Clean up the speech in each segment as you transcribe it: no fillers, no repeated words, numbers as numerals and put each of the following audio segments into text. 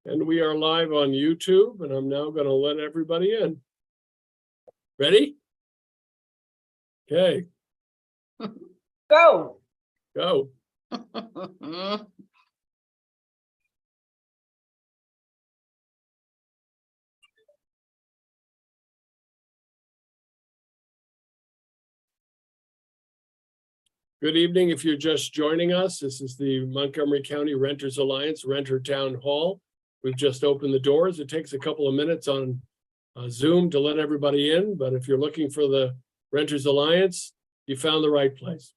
And we are live on YouTube, and I'm now going to let everybody in. Ready? Okay, Go. go. Good evening. If you're just joining us, this is the Montgomery County Renters Alliance Renter Town Hall. We've just opened the doors. It takes a couple of minutes on Zoom to let everybody in, but if you're looking for the Renters Alliance, you found the right place.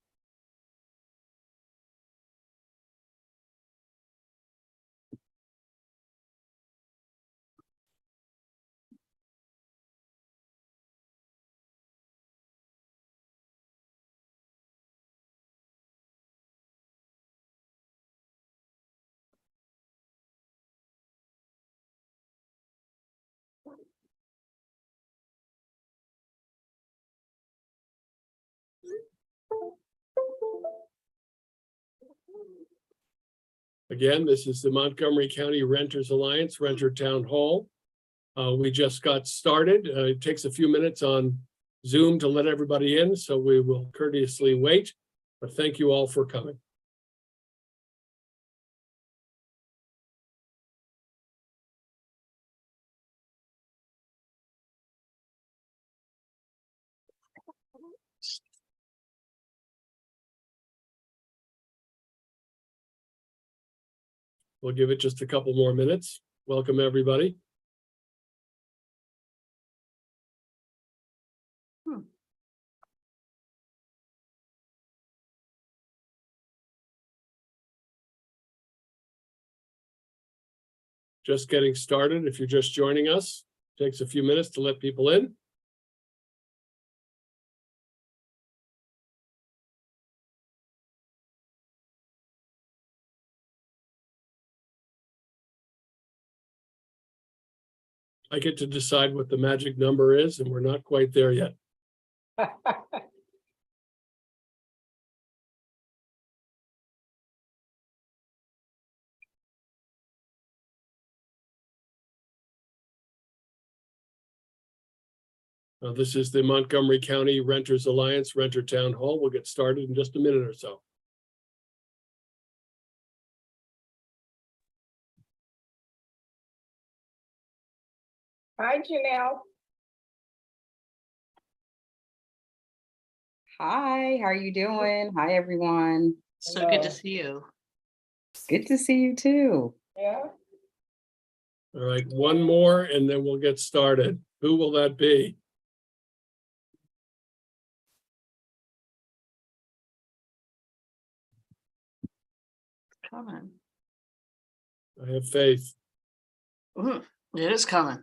Again, this is the Montgomery County Renters Alliance Renter Town Hall. We just got started. It takes a few minutes on Zoom to let everybody in, so we will courteously wait. But thank you all for coming. We'll give it just a couple more minutes. Welcome, everybody. Just getting started. If you're just joining us, it takes a few minutes to let people in. I get to decide what the magic number is, and we're not quite there yet. This is the Montgomery County Renters Alliance Renter Town Hall. We'll get started in just a minute or so. Hi, Janelle. Hi, how are you doing? Hi, everyone. So Hello. good to see you. Good to see you too. Yeah. All right, one more and then we'll get started. Who will that be? Coming. I have faith. It is coming.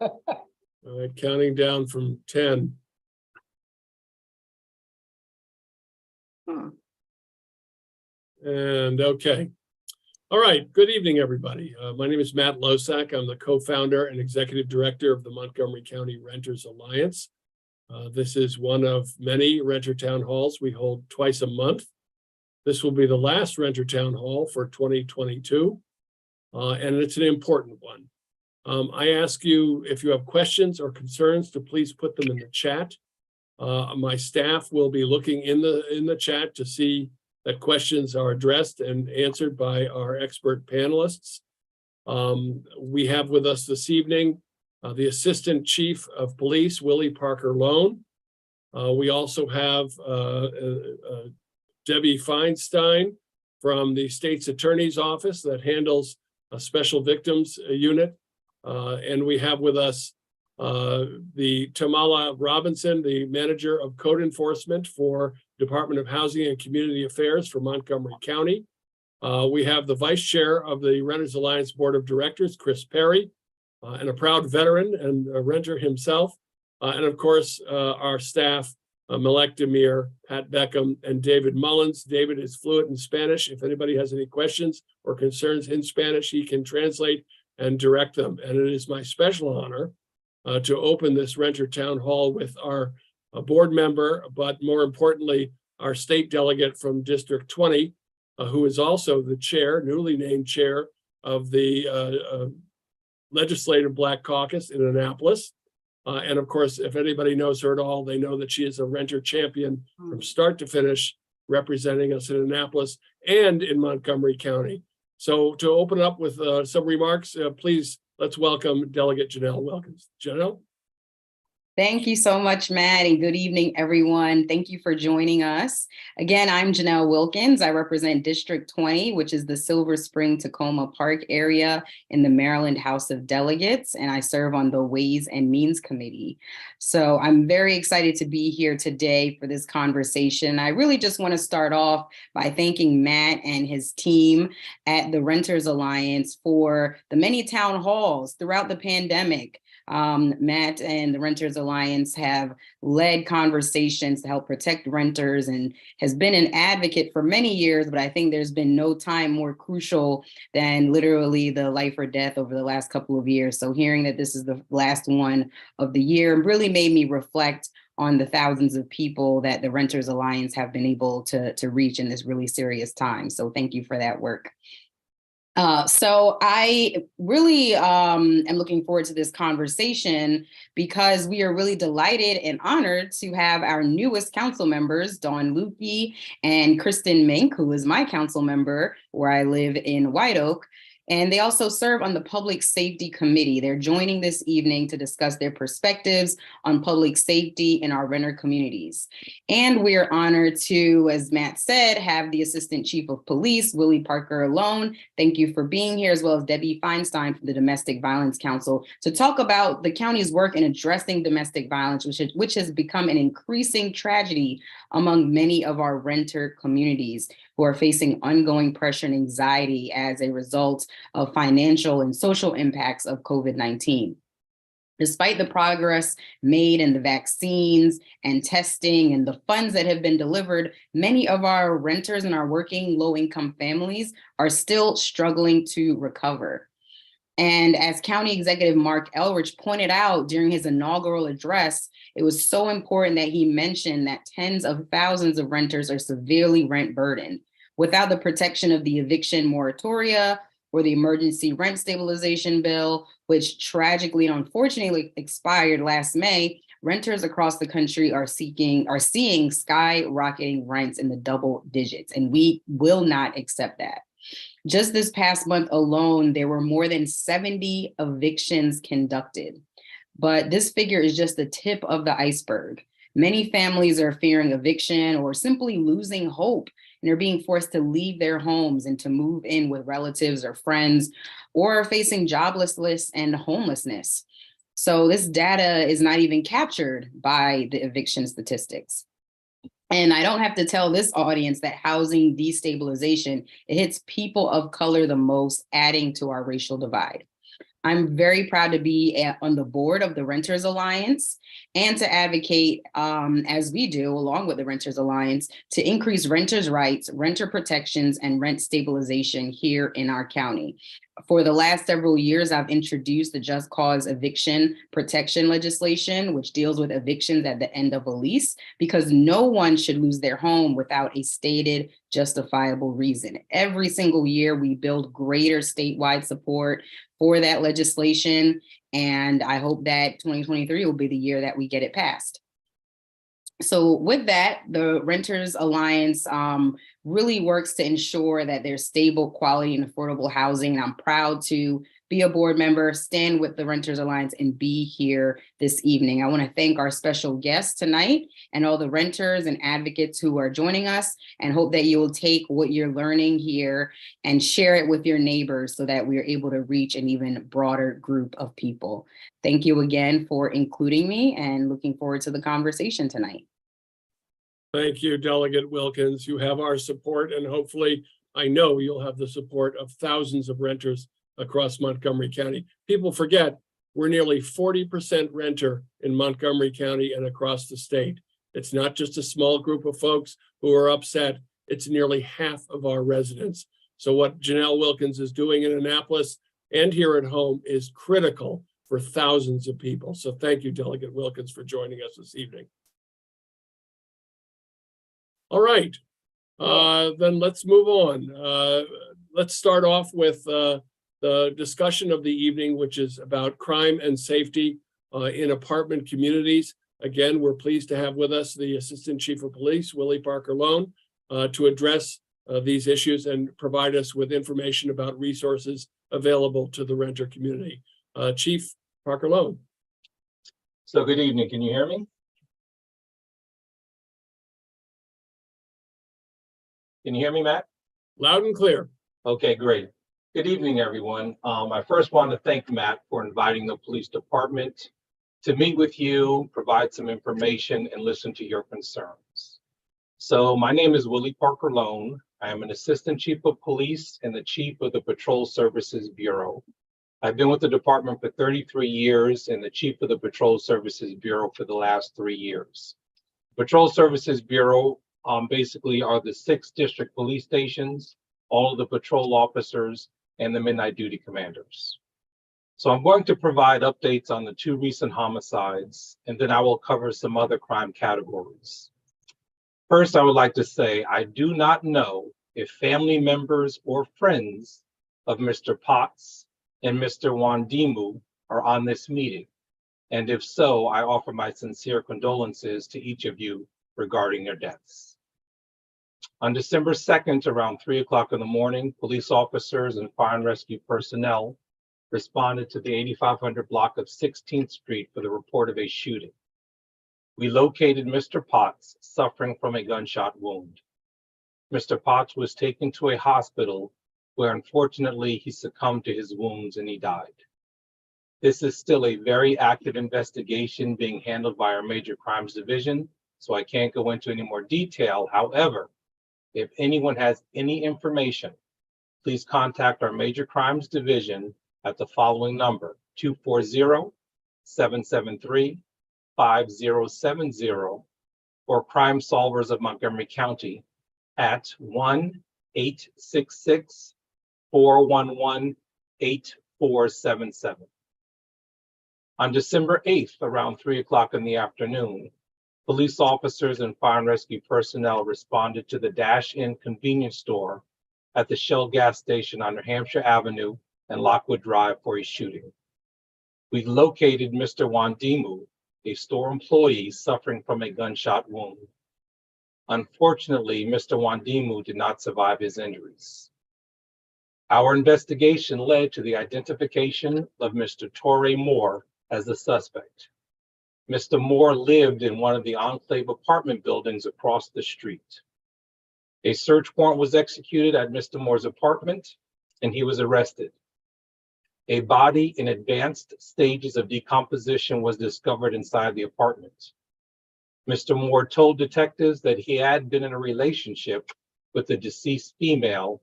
All right, counting down from 10. And okay. All right, good evening, everybody. My name is Matt Losak. I'm the co-founder and executive director of the Montgomery County Renters Alliance. This is one of many renter town halls we hold twice a month. This will be the last renter town hall for 2022, and it's an important one. I ask you, if you have questions or concerns, to please put them in the chat. My staff will be looking in the chat to see that questions are addressed and answered by our expert panelists. We have with us this evening the Assistant Chief of Police, Willie Parker Lone. We also have Debbie Feinstein from the State's Attorney's Office that handles a special victims unit. And we have with us the Tamala Robinson, the Manager of Code Enforcement for Department of Housing and Community Affairs for Montgomery County. We have the Vice Chair of the Renters Alliance Board of Directors, Chris Perry, and a proud veteran and a renter himself. And of course, our staff, Malek Demir, Pat Beckham, and David Mullins. David is fluent in Spanish. If anybody has any questions or concerns in Spanish, he can translate and direct them. And it is my special honor to open this Renter Town Hall with our board member, but more importantly, our state delegate from District 20, who is also the chair, newly named chair of the Legislative Black Caucus in Annapolis. And of course, if anybody knows her at all, they know that she is a renter champion from start to finish, representing us in Annapolis and in Montgomery County. So to open up with some remarks, please, let's welcome Delegate Janelle Wilkins. Janelle? Thank you so much, Matt, and good evening, everyone. Thank you for joining us. Again, I'm Janelle Wilkins. I represent District 20, which is the Silver Spring Tacoma Park area in the Maryland House of Delegates, and I serve on the Ways and Means Committee. So I'm very excited to be here today for this conversation. I really just want to start off by thanking Matt and his team at the Renters Alliance for the many town halls throughout the pandemic. Matt and the Renters Alliance have led conversations to help protect renters and has been an advocate for many years, but I think there's been no time more crucial than literally the life or death over the last couple of years. So hearing that this is the last one of the year really made me reflect on the thousands of people that the Renters Alliance have been able to reach in this really serious time. So thank you for that work. So I really am looking forward to this conversation because we are really delighted and honored to have our newest council members, Dawn Lukey and Kristen Mink, who is my council member where I live in White Oak. And they also serve on the Public Safety Committee. They're joining this evening to discuss their perspectives on public safety in our renter communities. And we're honored to, as Matt said, have the Assistant Chief of Police, Willie Parker Alone. Thank you for being here, as well as Debbie Feinstein from the Domestic Violence Council, to talk about the county's work in addressing domestic violence, which has become an increasing tragedy among many of our renter communities who are facing ongoing pressure and anxiety as a result of financial and social impacts of COVID-19. Despite the progress made in the vaccines and testing and the funds that have been delivered, many of our renters and our working low-income families are still struggling to recover. And as County Executive Mark Elrich pointed out during his inaugural address, it was so important that he mentioned that tens of thousands of renters are severely rent burdened. Without the protection of the eviction moratoria or the emergency rent stabilization bill, which tragically and unfortunately expired last May, renters across the country are seeing skyrocketing rents in the double digits, and we will not accept that. Just this past month alone, there were more than 70 evictions conducted. But this figure is just the tip of the iceberg. Many families are fearing eviction or simply losing hope and are being forced to leave their homes and to move in with relatives or friends, or are facing joblessness and homelessness. So this data is not even captured by the eviction statistics. And I don't have to tell this audience that housing destabilization, it hits people of color the most, adding to our racial divide. I'm very proud to be on the board of the Renters Alliance and to advocate, as we do, along with the Renters Alliance, to increase renters' rights, renter protections, and rent stabilization here in our county. For the last several years, I've introduced the Just Cause eviction protection legislation, which deals with evictions at the end of a lease, because no one should lose their home without a stated justifiable reason. Every single year, we build greater statewide support for that legislation, and I hope that 2023 will be the year that we get it passed. So with that, the Renters Alliance really works to ensure that there's stable, quality, and affordable housing. And I'm proud to be a board member, stand with the Renters Alliance, and be here this evening. I want to thank our special guests tonight and all the renters and advocates who are joining us, and hope that you will take what you're learning here and share it with your neighbors so that we are able to reach an even broader group of people. Thank you again for including me, and looking forward to the conversation tonight. Thank you, Delegate Wilkins. You have our support, and hopefully, I know you'll have the support of thousands of renters across Montgomery County. People forget we're nearly 40% renter in Montgomery County and across the state. It's not just a small group of folks who are upset, it's nearly half of our residents. So what Janelle Wilkins is doing in Annapolis and here at home is critical for thousands of people. So thank you, Delegate Wilkins, for joining us this evening. All right, Then let's move on. Let's start off with the discussion of the evening, which is about crime and safety in apartment communities. Again, we're pleased to have with us the Assistant Chief of Police, Willie Parker Lone, to address these issues and provide us with information about resources available to the renter community. Chief Parker Lone. So good evening. Can you hear me? Can you hear me, Matt? Loud and clear. Okay, great. Good evening, everyone. I first want to thank Matt for inviting the police department to meet with you, provide some information, and listen to your concerns. So my name is Willie Parker Lone. I am an Assistant Chief of Police and the Chief of the Patrol Services Bureau. I've been with the department for 33 years and the Chief of the Patrol Services Bureau for the last 3 years. Patrol Services Bureau basically are the 6 district police stations, all of the patrol officers, and the midnight duty commanders. So I'm going to provide updates on the 2 recent homicides, and then I will cover some other crime categories. First, I would like to say I do not know if family members or friends of Mr. Potts and Mr. Wandimu are on this meeting. And if so, I offer my sincere condolences to each of you regarding their deaths. On December 2nd, around 3 o'clock in the morning, police officers and fire and rescue personnel responded to the 8500 block of 16th Street for the report of a shooting. We located Mr. Potts suffering from a gunshot wound. Mr. Potts was taken to a hospital where unfortunately he succumbed to his wounds and he died. This is still a very active investigation being handled by our Major Crimes Division, so I can't go into any more detail. However, if anyone has any information, please contact our Major Crimes Division at the following number, 240-773-5070, or Crime Solvers of Montgomery County at 1-866-411-8477. On December 8th, around 3 o'clock in the afternoon, police officers and fire and rescue personnel responded to the Dash-In convenience store at the Shell gas station on New Hampshire Avenue and Lockwood Drive for a shooting. We located Mr. Wandimu, a store employee suffering from a gunshot wound. Unfortunately, Mr. Wandimu did not survive his injuries. Our investigation led to the identification of Mr. Torrey Moore as the suspect. Mr. Moore lived in one of the Enclave apartment buildings across the street. A search warrant was executed at Mr. Moore's apartment, and he was arrested. A body in advanced stages of decomposition was discovered inside the apartment. Mr. Moore told detectives that he had been in a relationship with the deceased female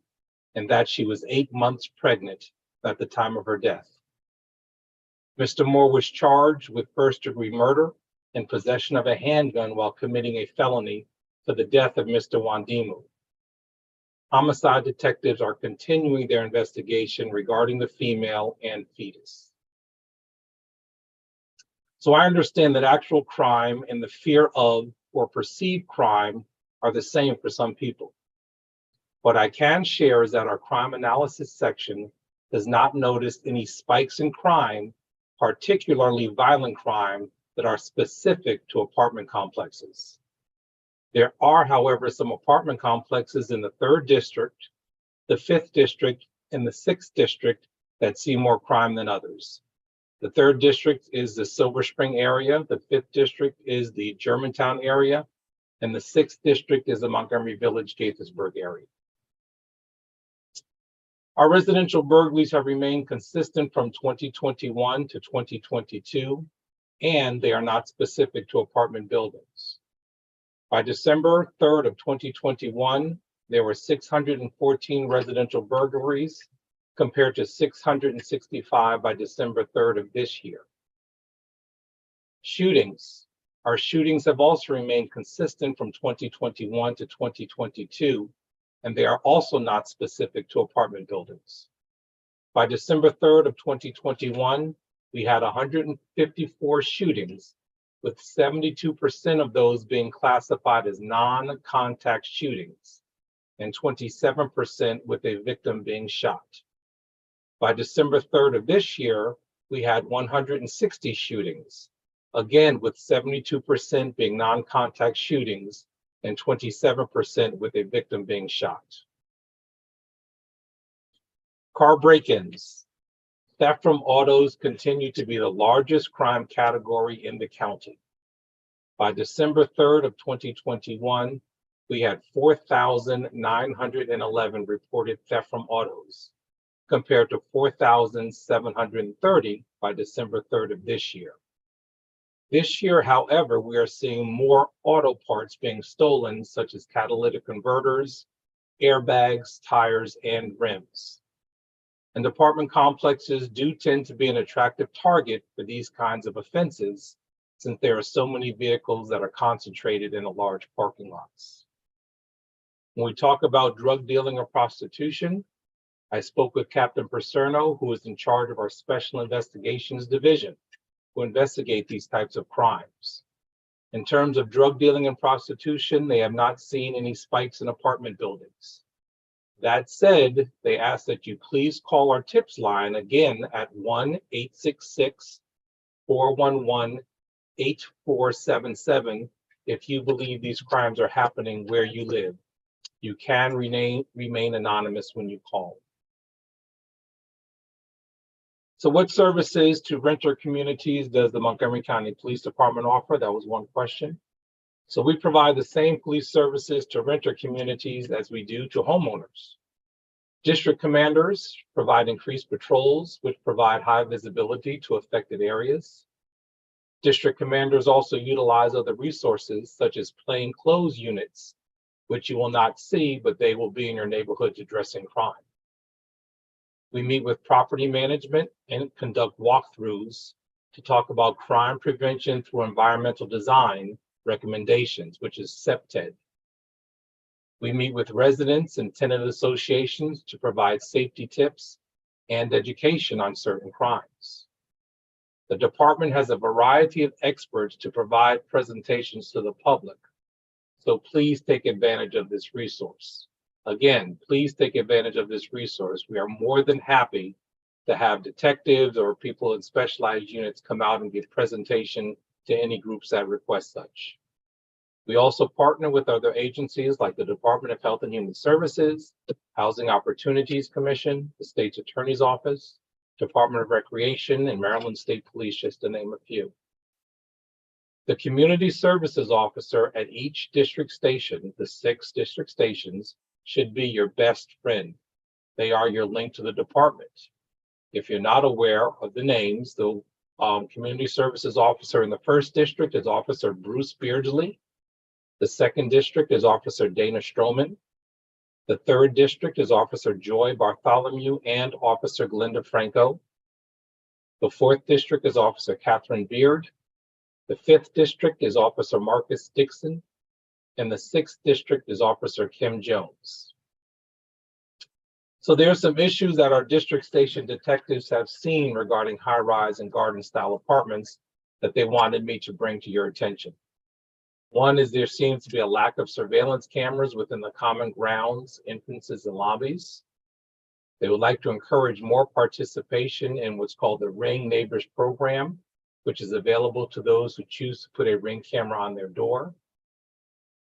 and that she was 8 months pregnant at the time of her death. Mr. Moore was charged with first-degree murder and possession of a handgun while committing a felony for the death of Mr. Wandimu. Homicide detectives are continuing their investigation regarding the female and fetus. So I understand that actual crime and the fear of or perceived crime are the same for some people. What I can share is that our crime analysis section does not notice any spikes in crime, particularly violent crime, that are specific to apartment complexes. There are, however, some apartment complexes in the 3rd District, the 5th District, and the 6th District that see more crime than others. The 3rd District is the Silver Spring area, the 5th District is the Germantown area, and the 6th District is the Montgomery Village, Gaithersburg area. Our residential burglaries have remained consistent from 2021 to 2022, and they are not specific to apartment buildings. By December 3rd of 2021, there were 614 residential burglaries compared to 665 by December 3rd of this year. Shootings. Our shootings have also remained consistent from 2021 to 2022, and they are also not specific to apartment buildings. By December 3rd of 2021, we had 154 shootings, with 72% of those being classified as non-contact shootings. and 27% with a victim being shot. By December 3rd of this year, we had 160 shootings, again with 72% being non-contact shootings and 27% with a victim being shot. Car break-ins. Theft from autos continue to be the largest crime category in the county. By December 3rd of 2021, we had 4,911 reported theft from autos, compared to 4,730 by December 3rd of this year. This year, however, we are seeing more auto parts being stolen, such as catalytic converters, airbags, tires, and rims. And apartment complexes do tend to be an attractive target for these kinds of offenses, since there are so many vehicles that are concentrated in a large parking lots. When we talk about drug dealing or prostitution, I spoke with Captain Percerno, who is in charge of our Special Investigations Division, who investigate these types of crimes. In terms of drug dealing and prostitution, they have not seen any spikes in apartment buildings. That said, they ask that you please call our tips line again at 1-866-411-8477 if you believe these crimes are happening where you live. You can remain anonymous when you call. So what services to renter communities does the Montgomery County Police Department offer? That was one question. So we provide the same police services to renter communities as we do to homeowners. District commanders provide increased patrols, which provide high visibility to affected areas. District commanders also utilize other resources such as plainclothes units, which you will not see, but they will be in your neighborhoods addressing crime. We meet with property management and conduct walkthroughs to talk about crime prevention through environmental design recommendations, which is CPTED. We meet with residents and tenant associations to provide safety tips and education on certain crimes. The department has a variety of experts to provide presentations to the public, so please take advantage of this resource. Again, please take advantage of this resource. We are more than happy to have detectives or people in specialized units come out and give presentation to any groups that request such. We also partner with other agencies like the Department of Health and Human Services, Housing Opportunities Commission, the State's Attorney's Office, Department of Recreation, and Maryland State Police, just to name a few. The Community Services Officer at each district station, the 6 district stations, should be your best friend. They are your link to the department. If you're not aware of the names, the Community Services Officer in the 1st district is Officer Bruce Beardsley. The 2nd district is Officer Dana Stroman. The 3rd district is Officer Joy Bartholomew and Officer Glenda Franco. The 4th district is Officer Catherine Beard. The 5th district is Officer Marcus Dixon. And the 6th district is Officer Kim Jones. So there are some issues that our district station detectives have seen regarding high-rise and garden-style apartments that they wanted me to bring to your attention. One is there seems to be a lack of surveillance cameras within the common grounds, entrances, and lobbies. They would like to encourage more participation in what's called the Ring Neighbors program, which is available to those who choose to put a Ring camera on their door.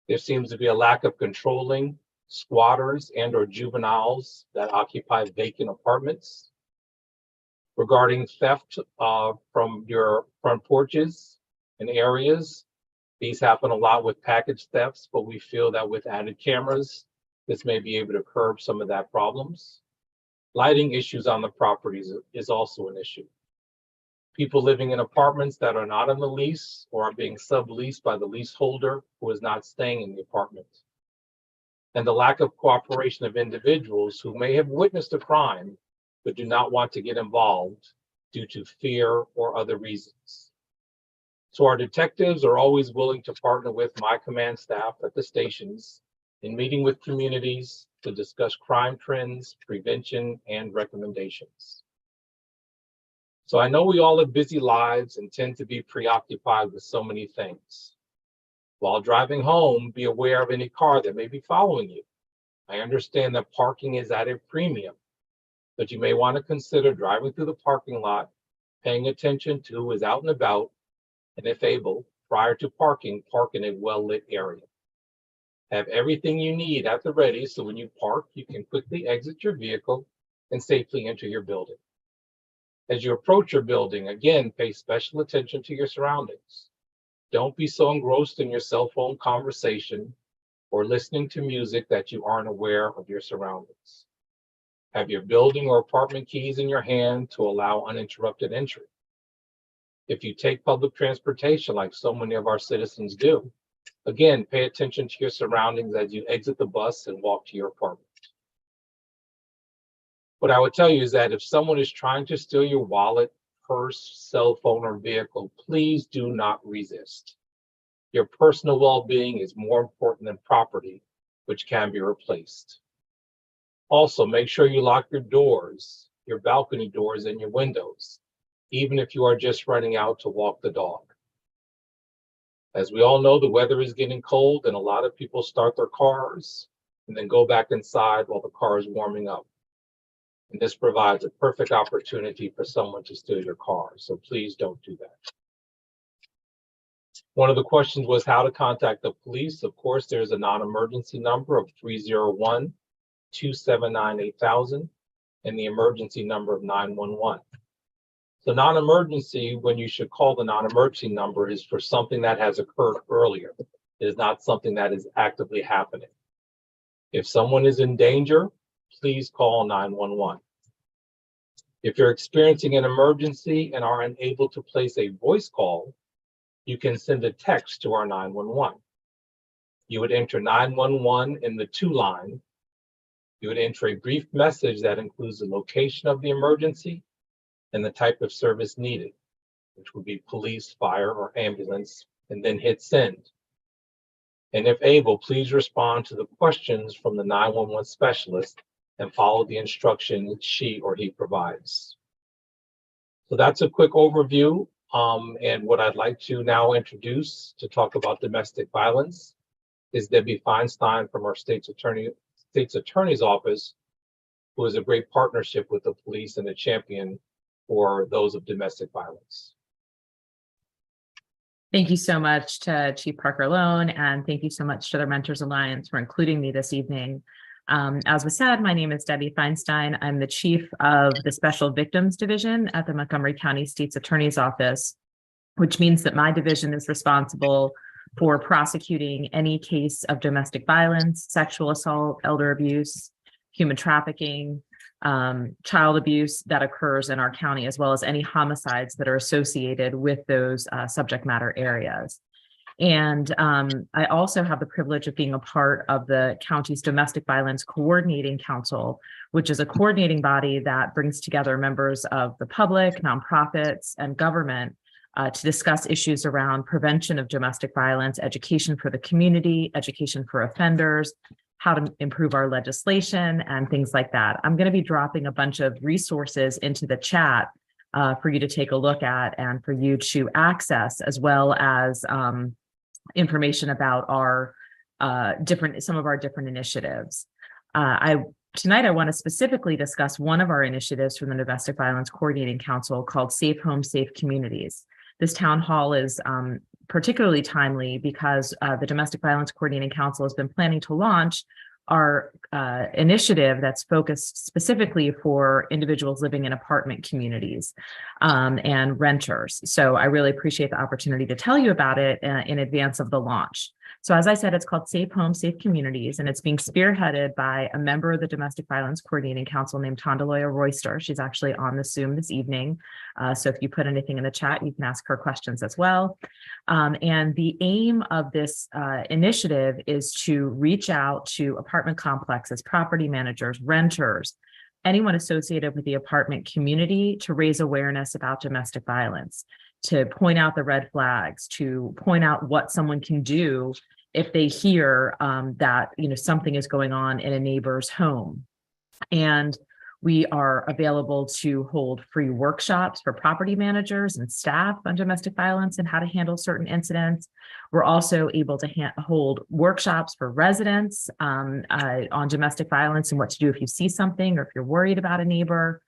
There seems to be a lack of controlling squatters and or juveniles that occupy vacant apartments. Regarding theft from your front porches and areas, these happen a lot with package thefts, but we feel that with added cameras, this may be able to curb some of that problems. Lighting issues on the properties is also an issue. People living in apartments that are not on the lease or are being subleased by the leaseholder who is not staying in the apartment. And the lack of cooperation of individuals who may have witnessed a crime but do not want to get involved due to fear or other reasons. So our detectives are always willing to partner with my command staff at the stations in meeting with communities to discuss crime trends, prevention, and recommendations. So I know we all have busy lives and tend to be preoccupied with so many things. While driving home, be aware of any car that may be following you. I understand that parking is at a premium, but you may want to consider driving through the parking lot, paying attention to who is out and about, and if able, prior to parking, park in a well-lit area. Have everything you need at the ready so when you park, you can quickly exit your vehicle and safely enter your building. As you approach your building, again, pay special attention to your surroundings. Don't be so engrossed in your cell phone conversation or listening to music that you aren't aware of your surroundings. Have your building or apartment keys in your hand to allow uninterrupted entry. If you take public transportation like so many of our citizens do, again, pay attention to your surroundings as you exit the bus and walk to your apartment. What I would tell you is that if someone is trying to steal your wallet, purse, cell phone, or vehicle, please do not resist. Your personal well-being is more important than property, which can be replaced. Also, make sure you lock your doors, your balcony doors, and your windows, even if you are just running out to walk the dog. As we all know, the weather is getting cold and a lot of people start their cars and then go back inside while the car is warming up. And this provides a perfect opportunity for someone to steal your car, so please don't do that. One of the questions was how to contact the police. Of course, there's a non-emergency number of 301-279-8000 and the emergency number of 911. The non-emergency, when you should call the non-emergency number, is for something that has occurred earlier. It is not something that is actively happening. If someone is in danger, please call 911. If you're experiencing an emergency and are unable to place a voice call, you can send a text to our 911. You would enter 911 in the to line. You would enter a brief message that includes the location of the emergency and the type of service needed, which would be police, fire, or ambulance, and then hit send. And if able, please respond to the questions from the 911 specialist and follow the instructions she or he provides. So that's a quick overview. And what I'd like to now introduce to talk about domestic violence is Debbie Feinstein from our state's attorney's office, who is a great partnership with the police and a champion for those of domestic violence. Thank you so much to Chief Parker Lone, and thank you so much to the Renters Alliance for including me this evening. As was said, my name is Debbie Feinstein. I'm the chief of the Special Victims Division at the Montgomery County State's Attorney's Office, which means that my division is responsible for prosecuting any case of domestic violence, sexual assault, elder abuse, human trafficking, child abuse that occurs in our county, as well as any homicides that are associated with those subject matter areas. And I also have the privilege of being a part of the county's Domestic Violence Coordinating Council, which is a coordinating body that brings together members of the public, nonprofits, and government to discuss issues around prevention of domestic violence, education for the community, education for offenders, how to improve our legislation, and things like that. I'm going to be dropping a bunch of resources into the chat for you to take a look at and for you to access, as well as information about our some of our different initiatives. Tonight, I want to specifically discuss one of our initiatives from the Domestic Violence Coordinating Council called Safe Homes, Safe Communities. This town hall is particularly timely because the Domestic Violence Coordinating Council has been planning to launch our initiative that's focused specifically for individuals living in apartment communities and renters. So I really appreciate the opportunity to tell you about it in advance of the launch. So as I said, it's called Safe Homes, Safe Communities, and it's being spearheaded by a member of the Domestic Violence Coordinating Council named Tondaloya Royster. She's actually on the Zoom this evening. So if you put anything in the chat, you can ask her questions as well. And the aim of this initiative is to reach out to apartment complexes, property managers, renters, anyone associated with the apartment community to raise awareness about domestic violence, to point out the red flags, to point out what someone can do if they hear that something is going on in a neighbor's home. And We are available to hold free workshops for property managers and staff on domestic violence and how to handle certain incidents. We're also able to hold workshops for residents on domestic violence and what to do if you see something or if you're worried about a neighbor.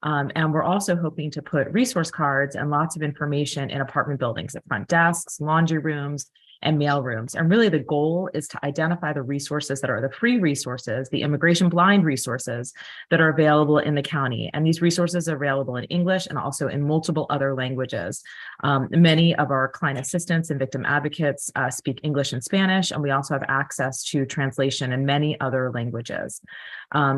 And we're also hoping to put resource cards and lots of information in apartment buildings at front desks, laundry rooms, and mail rooms. And really the goal is to identify the resources that are the free resources, the immigration blind resources that are available in the county. And these resources are available in English and also in multiple other languages. Many of our client assistants and victim advocates speak English and Spanish, and we also have access to translation in many other languages.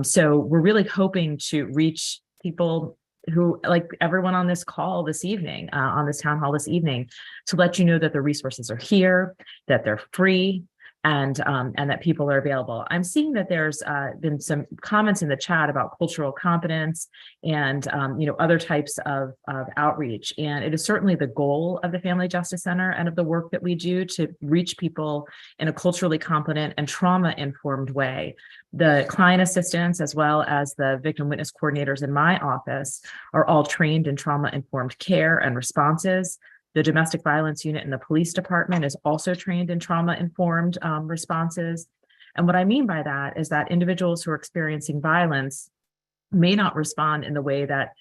So we're really hoping to reach people who, like everyone on this call this evening, on this town hall this evening, to let you know that the resources are here, that they're free, and that people are available. I'm seeing that there's been some comments in the chat about cultural competence and other types of outreach. And it is certainly the goal of the Family Justice Center and of the work that we do to reach people in a culturally competent and trauma-informed way. The client assistants, as well as the victim witness coordinators in my office, are all trained in trauma-informed care and responses. The domestic violence unit in the police department is also trained in trauma-informed responses. And what I mean by that is that individuals who are experiencing violence may not respond in the way that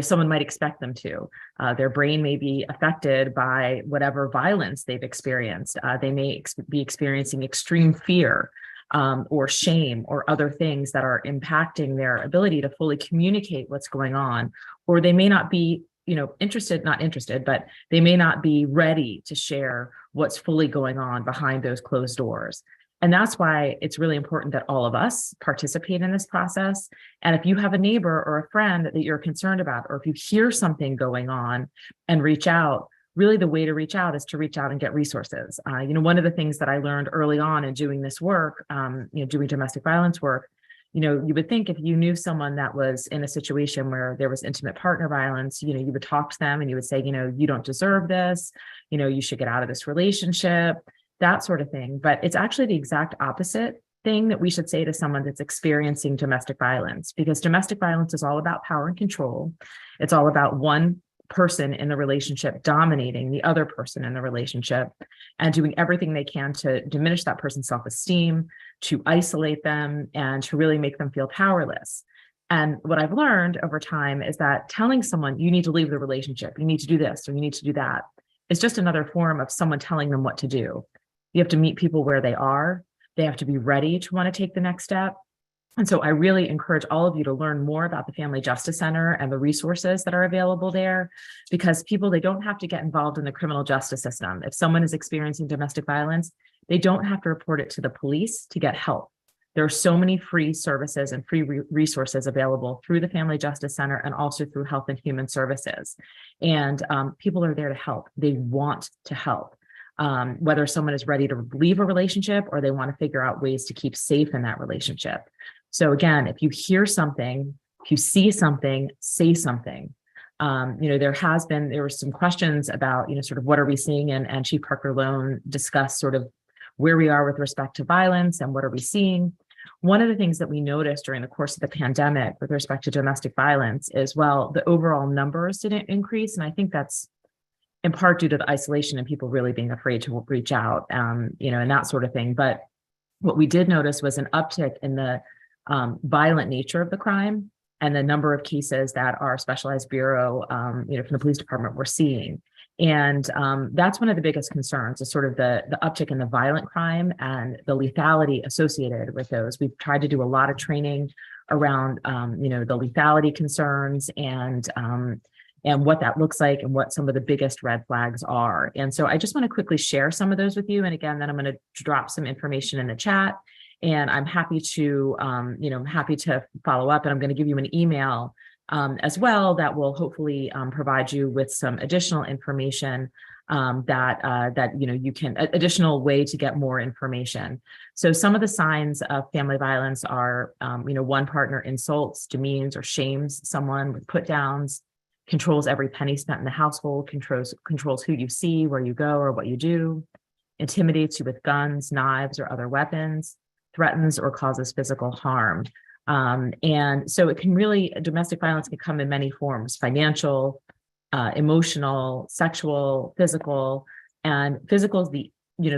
someone might expect them to. Their brain may be affected by whatever violence they've experienced. They may be experiencing extreme fear or shame or other things that are impacting their ability to fully communicate what's going on, or they may not be not interested, but they may not be ready to share what's fully going on behind those closed doors. And that's why it's really important that all of us participate in this process. And if you have a neighbor or a friend that you're concerned about, or if you hear something going on and reach out, really the way to reach out is to reach out and get resources. One of the things that I learned early on in doing this work, doing domestic violence work, you would think if you knew someone that was in a situation where there was intimate partner violence, you would talk to them and you would say, you don't deserve this, you should get out of this relationship, that sort of thing. But it's actually the exact opposite thing that we should say to someone that's experiencing domestic violence, because domestic violence is all about power and control. It's all about one person in the relationship dominating the other person in the relationship and doing everything they can to diminish that person's self-esteem, to isolate them, and to really make them feel powerless. And what I've learned over time is that telling someone you need to leave the relationship, you need to do this, or you need to do that, is just another form of someone telling them what to do. You have to meet people where they are. They have to be ready to want to take the next step. And so I really encourage all of you to learn more about the Family Justice Center and the resources that are available there, because people, they don't have to get involved in the criminal justice system. If someone is experiencing domestic violence, they don't have to report it to the police to get help. There are so many free services and free resources available through the Family Justice Center and also through Health and Human Services. And people are there to help. They want to help. Whether someone is ready to leave a relationship or they want to figure out ways to keep safe in that relationship. So again, if you hear something, if you see something, say something. There were some questions about, sort of what are we seeing, and Chief Parker Lone discussed sort of where we are with respect to violence and what are we seeing. One of the things that we noticed during the course of the pandemic with respect to domestic violence is, well, the overall numbers didn't increase. And I think that's in part due to the isolation and people really being afraid to reach out, and that sort of thing. But what we did notice was an uptick in the violent nature of the crime and the number of cases that our specialized bureau, from the police department were seeing. And that's one of the biggest concerns, is sort of the uptick in the violent crime and the lethality associated with those. We've tried to do a lot of training around, the lethality concerns and what that looks like and what some of the biggest red flags are. And so I just want to quickly share some of those with you. And again, then I'm going to drop some information in the chat. And I'm happy to, follow up. And I'm going to give you an email as well that will hopefully provide you with some additional information that you can, additional way to get more information. So some of the signs of family violence are, one partner insults, demeans, or shames someone with put downs, controls every penny spent in the household, controls who you see, where you go, or what you do, intimidates you with guns, knives, or other weapons, threatens or causes physical harm. And so it can really, domestic violence can come in many forms: financial, emotional, sexual, physical. And physical is the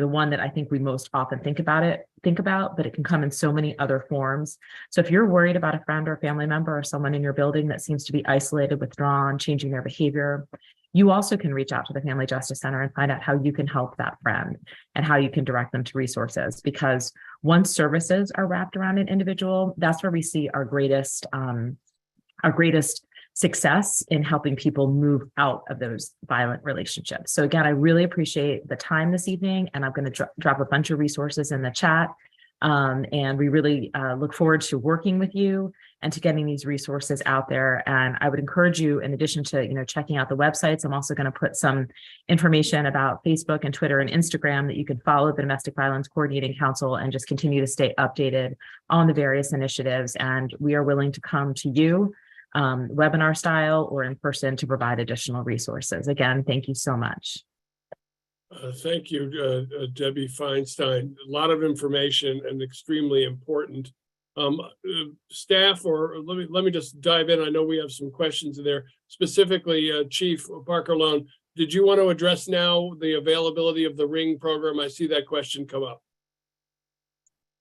one that I think we most often think about, but it can come in so many other forms. So if you're worried about a friend or family member or someone in your building that seems to be isolated, withdrawn, changing their behavior, you also can reach out to the Family Justice Center and find out how you can help that friend and how you can direct them to resources. Because once services are wrapped around an individual, that's where we see our greatest success in helping people move out of those violent relationships. So again, I really appreciate the time this evening, and I'm going to drop a bunch of resources in the chat. And we really look forward to working with you and to getting these resources out there. And I would encourage you, in addition to checking out the websites, I'm also going to put some information about Facebook and Twitter and Instagram that you can follow the Domestic Violence Coordinating Council and just continue to stay updated on the various initiatives. And we are willing to come to you, webinar style or in person, to provide additional resources. Again, thank you so much. Thank you, Debbie Feinstein. A lot of information and extremely important. Staff, or let me just dive in. I know we have some questions in there. Specifically, Chief Parker Lone, did you want to address now the availability of the RING program? I see that question come up.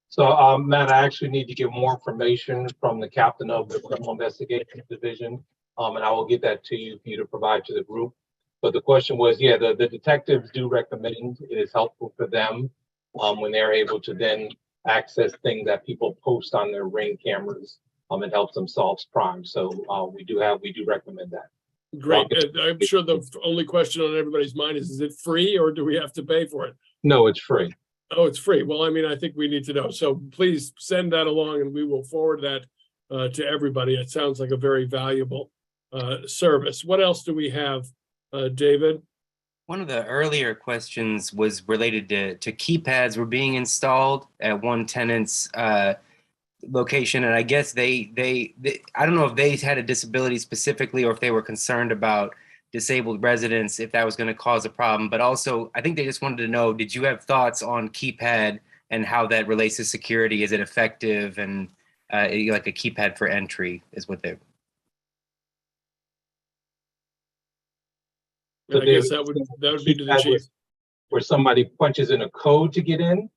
So, Matt, I actually need to get more information from the captain of the Criminal Investigation Division, and I will get that to you for you to provide to the group. But the question was, yeah, the detectives do recommend it is helpful for them when they're able to then access things that people post on their Ring cameras. It helps them solve crime. So we do recommend that. Great. I'm sure the only question on everybody's mind is it free or do we have to pay for it? No, it's free. Oh, it's free. Well, I mean, I think we need to know. So please send that along and we will forward that to everybody. It sounds like a very valuable service. What else do we have, David? One of the earlier questions was related to keypads were being installed at one tenant's location. And I guess they I don't know if they had a disability specifically or if they were concerned about disabled residents, if that was going to cause a problem. But also, I think they just wanted to know, did you have thoughts on keypad and how that relates to security? Is it effective? And like a keypad for entry is what they... I guess that would be to the chief. Where somebody punches in a code to get in?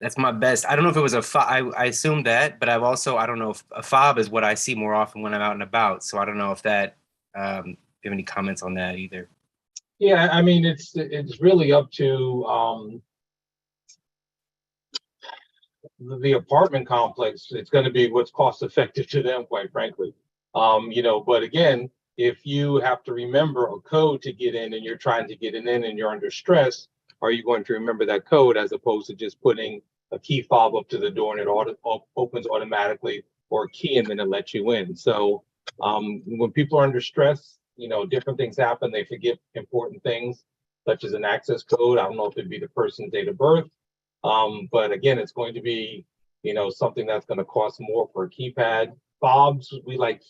That's my best. I don't know if it was a fob. I assume that, but I don't know if a fob is what I see more often when I'm out and about. So I don't know if that, you have any comments on that either? Yeah, I mean, it's really up to the apartment complex. It's going to be what's cost effective to them, quite frankly. But again, if you have to remember a code to get in and you're trying to get it in and you're under stress, are you going to remember that code as opposed to just putting a key fob up to the door and it opens automatically, or a key and then it lets you in? So when people are under stress, different things happen. They forget important things, such as an access code. I don't know if it'd be the person's date of birth. But again, it's going to be, something that's going to cost more for a keypad. Fobs, we like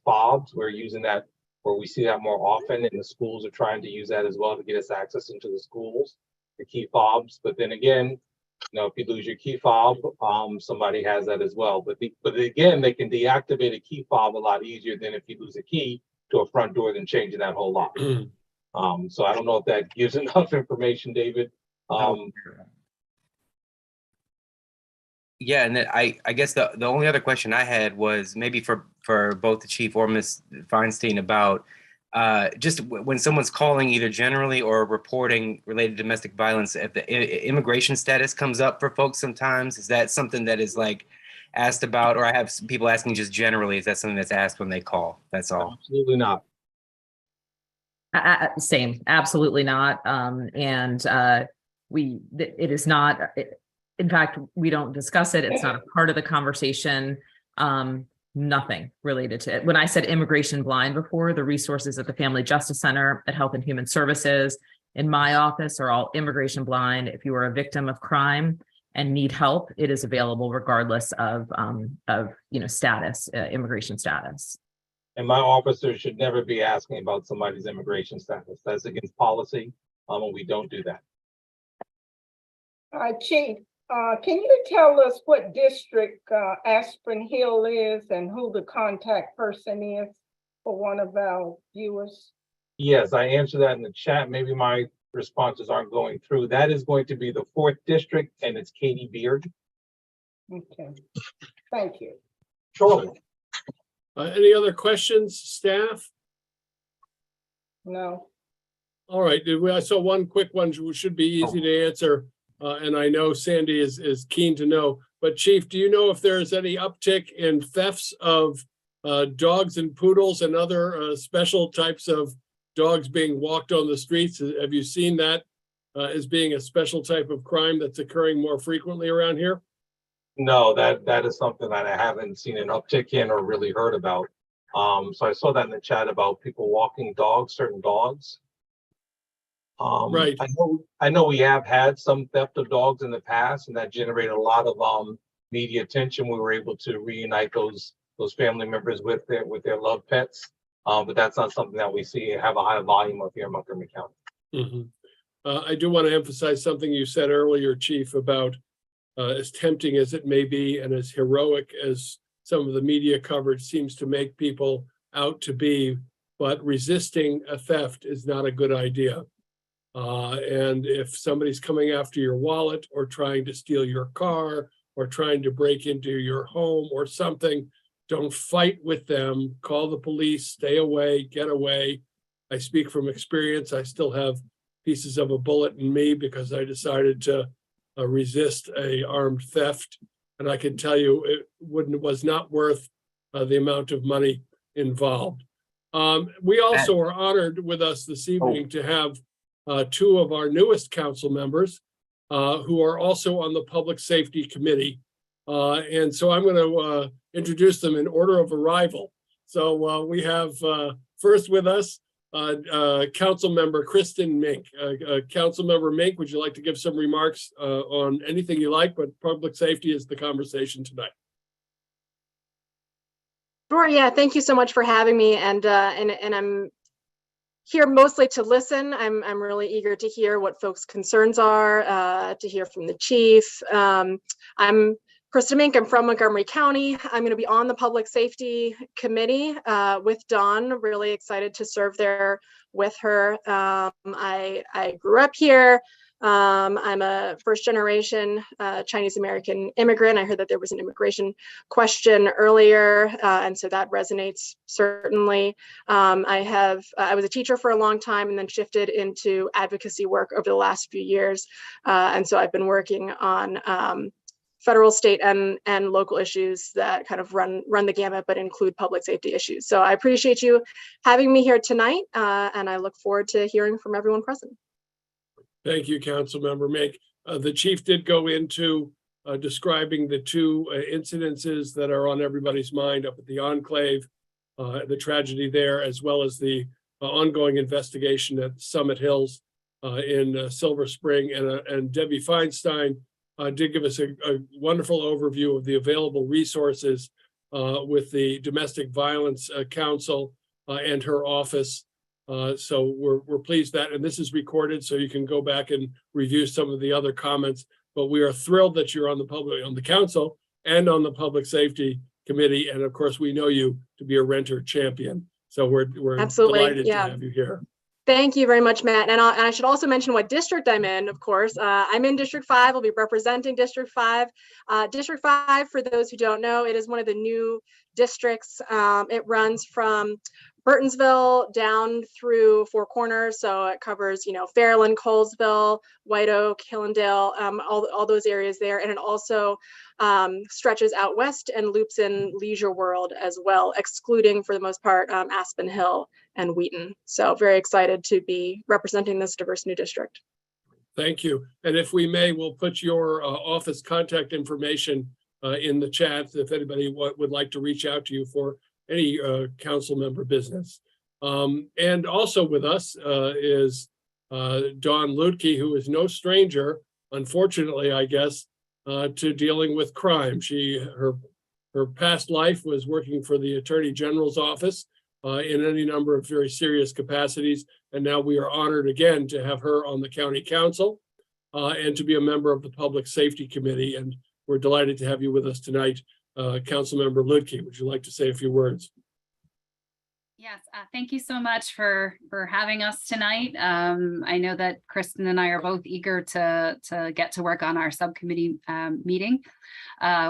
fobs. We're using that, or we see that more often, and the schools are trying to use that as well to get us access into the schools, the key fobs. But then again, if you lose your key fob, somebody has that as well. But again, they can deactivate a key fob a lot easier than if you lose a key to a front door than changing that whole lock. So I don't know if that gives enough information, David. Yeah, and then I guess the only other question I had was maybe for both the chief or Ms. Feinstein about just when someone's calling either generally or reporting related to domestic violence, if the immigration status comes up for folks sometimes, is that something that is like asked about? Or I have some people asking just generally, is that something that's asked when they call? That's all. Absolutely not. Same, absolutely not. It is not. In fact, we don't discuss it. It's not a part of the conversation. Nothing related to it. When I said immigration blind before, the resources at the Family Justice Center, at Health and Human Services, in my office are all immigration blind. If you are a victim of crime and need help, it is available regardless of status, immigration status. And my officers should never be asking about somebody's immigration status. That's against policy, and we don't do that. Chief, Can you tell us what district Aspen Hill is and who the contact person is for one of our viewers? Yes, I answered that in the chat. Maybe my responses aren't going through. That is going to be the 4th district, and it's Katie Beard. Okay, thank you. Sure. Any other questions, staff? No, All right, I saw one quick one, which should be easy to answer. And I know Sandy is keen to know, but Chief, do you know if there's any uptick in thefts of dogs and poodles and other special types of dogs being walked on the streets? Have you seen that as being a special type of crime that's occurring more frequently around here? No, that is something that I haven't seen an uptick in or really heard about. So I saw that in the chat about people walking dogs, certain dogs. Right. I know we have had some theft of dogs in the past, and that generated a lot of media attention. We were able to reunite those family members with their loved pets. But that's not something that we see have a high volume of here in Montgomery County. Mhm. I do want to emphasize something you said earlier, Chief, about as tempting as it may be and as heroic as some of the media coverage seems to make people out to be, but resisting a theft is not a good idea. And if somebody's coming after your wallet or trying to steal your car or trying to break into your home or something, don't fight with them. Call the police, stay away, get away. I speak from experience. I still have pieces of a bullet in me because I decided to resist a armed theft. And I can tell you it was not worth the amount of money involved. We also are honored with us this evening to have two of our newest council members who are also on the Public Safety Committee. And so I'm going to introduce them in order of arrival. So we have first with us Council Member Kristen Mink. Council Member Mink, would you like to give some remarks on anything you like, but public safety is the conversation tonight. Sure. Yeah. Thank you so much for having me. And I'm here mostly to listen. I'm really eager to hear what folks' concerns are, to hear from the chief. I'm Kristen Mink. I'm from Montgomery County. I'm going to be on the Public Safety Committee with Dawn. Really excited to serve there with her. I grew up here. I'm a first-generation Chinese American immigrant. I heard that there was an immigration question earlier, and so that resonates certainly. I was a teacher for a long time and then shifted into advocacy work over the last few years, and so I've been working on federal, state, and local issues that kind of run the gamut, but include public safety issues. So I appreciate you having me here tonight, and I look forward to hearing from everyone present. Thank you, Councilmember Mink. The chief did go into describing the two incidences that are on everybody's mind up at the Enclave, the tragedy there, as well as the ongoing investigation at Summit Hills in Silver Spring. And Debbie Feinstein did give us a wonderful overview of the available resources with the Domestic Violence Council and her office. So we're pleased that, and this is recorded, so you can go back and review some of the other comments. But we are thrilled that you're on the council and on the Public Safety Committee, and of course, we know you to be a renter champion. So we're Absolutely. delighted Yeah. to have you here. Thank you very much, Matt. And I should also mention what district I'm in, of course. I'm in District 5. I'll be representing District 5. District 5, for those who don't know, it is one of the new districts. It runs from Burtonsville down through Four Corners. So it covers, Fairland, Colesville, White Oak, Hillendale, all those areas there. And it also stretches out west and loops in Leisure World as well, excluding, for the most part, Aspen Hill and Wheaton. So very excited to be representing this diverse new district. Thank you. And if we may, we'll put your office contact information in the chat if anybody would like to reach out to you for any council member business. And also with us is Dawn Lutke, who is no stranger, unfortunately, I guess, to dealing with crime. Her past life was working for the Attorney General's office in any number of very serious capacities. And now we are honored again to have her on the county council. and to be a member of the Public Safety Committee. And we're delighted to have you with us tonight. Councilmember Ludke, would you like to say a few words? Yes, thank you so much for having us tonight. I know that Kristen and I are both eager to get to work on our subcommittee meeting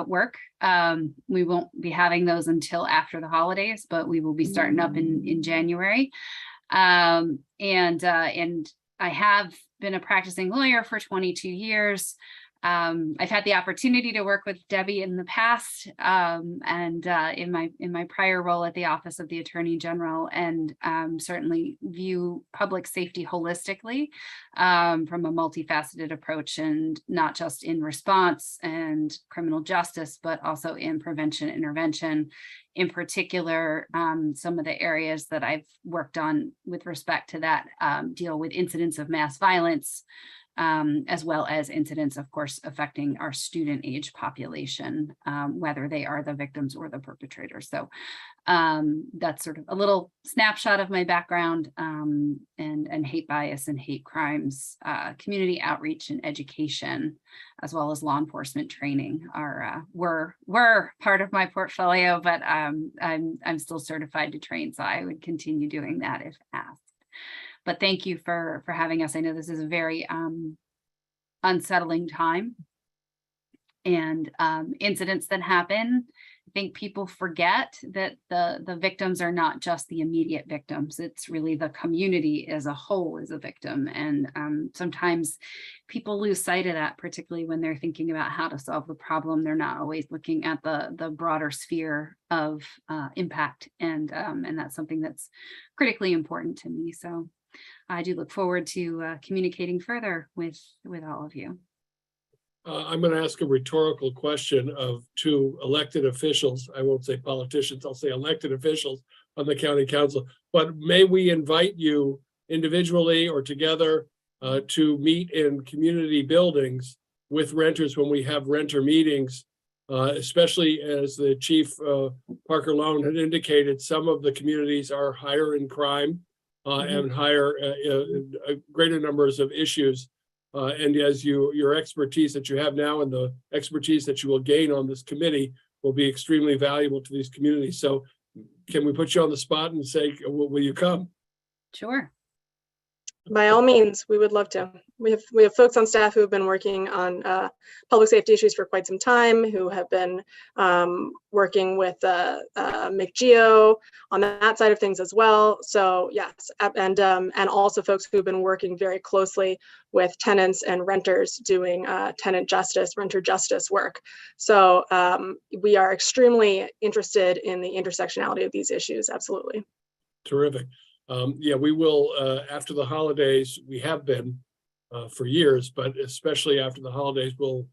work. We won't be having those until after the holidays, but we will be starting up in January. And I have been a practicing lawyer for 22 years. I've had the opportunity to work with Debbie in the past, and in my prior role at the Office of the Attorney General, and certainly view public safety holistically from a multifaceted approach, and not just in response and criminal justice, but also in prevention intervention. In particular, some of the areas that I've worked on with respect to that deal with incidents of mass violence, as well as incidents, of course, affecting our student age population, whether they are the victims or the perpetrators. So that's sort of a little snapshot of my background, and hate bias and hate crimes, community outreach and education, as well as law enforcement training were part of my portfolio, but I'm still certified to train, so I would continue doing that if asked. But thank you for having us. I know this is a very unsettling time, and incidents that happen. I think people forget that the victims are not just the immediate victims. It's really the community as a whole is a victim. And sometimes people lose sight of that, particularly when they're thinking about how to solve the problem. They're not always looking at the broader sphere of impact. And that's something that's critically important to me. So I do look forward to communicating further with all of you. I'm going to ask a rhetorical question of two elected officials. I won't say politicians, I'll say elected officials on the county council. But may we invite you individually or together to meet in community buildings with renters when we have renter meetings, especially as the Chief Parker Lone had indicated, some of the communities are higher in crime and higher, greater numbers of issues. And as your expertise that you have now and the expertise that you will gain on this committee will be extremely valuable to these communities. So can we put you on the spot and say, will you come? Sure. By all means, we would love to. We have folks on staff who have been working on public safety issues for quite some time, who have been working with McGeo on that side of things as well. So yes, and also folks who've been working very closely with tenants and renters doing tenant justice, renter justice work. So we are extremely interested in the intersectionality of these issues. Absolutely. Terrific. Yeah, we will, after the holidays, we have been for years, but especially after the holidays, we'll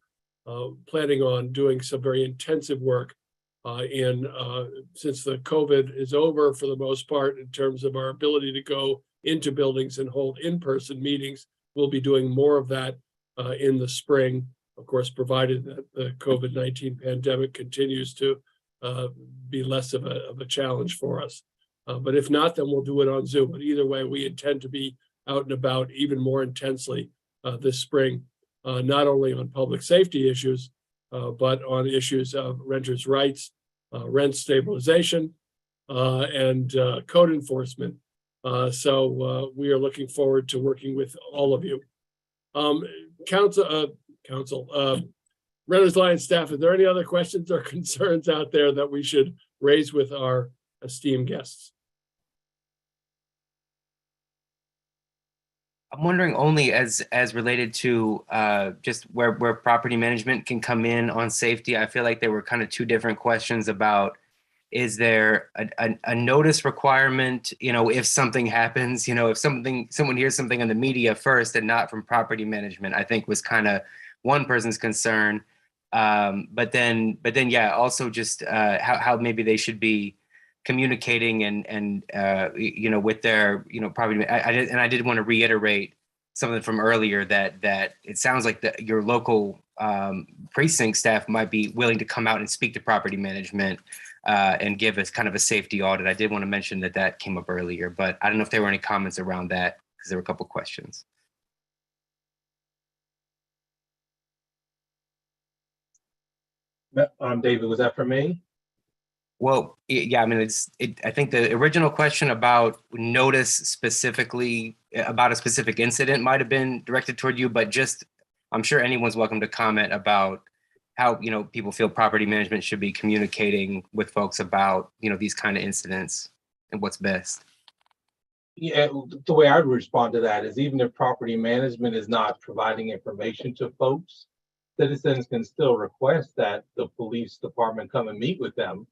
planning on doing some very intensive work since the COVID is over for the most part, in terms of our ability to go into buildings and hold in-person meetings. We'll be doing more of that in the spring, of course, provided that the COVID-19 pandemic continues to be less of a challenge for us. But if not, then we'll do it on Zoom. But either way, we intend to be out and about even more intensely this spring, not only on public safety issues, but on issues of renters' rights, rent stabilization, and code enforcement. So we are looking forward to working with all of you. Council, Renters Alliance staff, are there any other questions or concerns out there that we should raise with our esteemed guests? I'm wondering only as related to just where property management can come in on safety. I feel like there were kind of two different questions about, is there a notice requirement, if something happens, if someone hears something in the media first and not from property management, I think was kind of one person's concern. But then yeah, also just how maybe they should be communicating and with their property. I did want to reiterate something from earlier that it sounds like your local precinct staff might be willing to come out and speak to property management and give us kind of a safety audit. I did want to mention that came up earlier, but I don't know if there were any comments around that because there were a couple of questions. David, was that for me? Well, yeah, I mean, I think the original question about notice specifically about a specific incident might have been directed toward you, but just, I'm sure anyone's welcome to comment about how, people feel property management should be communicating with folks about, these kind of incidents and what's best. Yeah, the way I'd respond to that is even if property management is not providing information to folks, citizens can still request that the police department come and meet with them.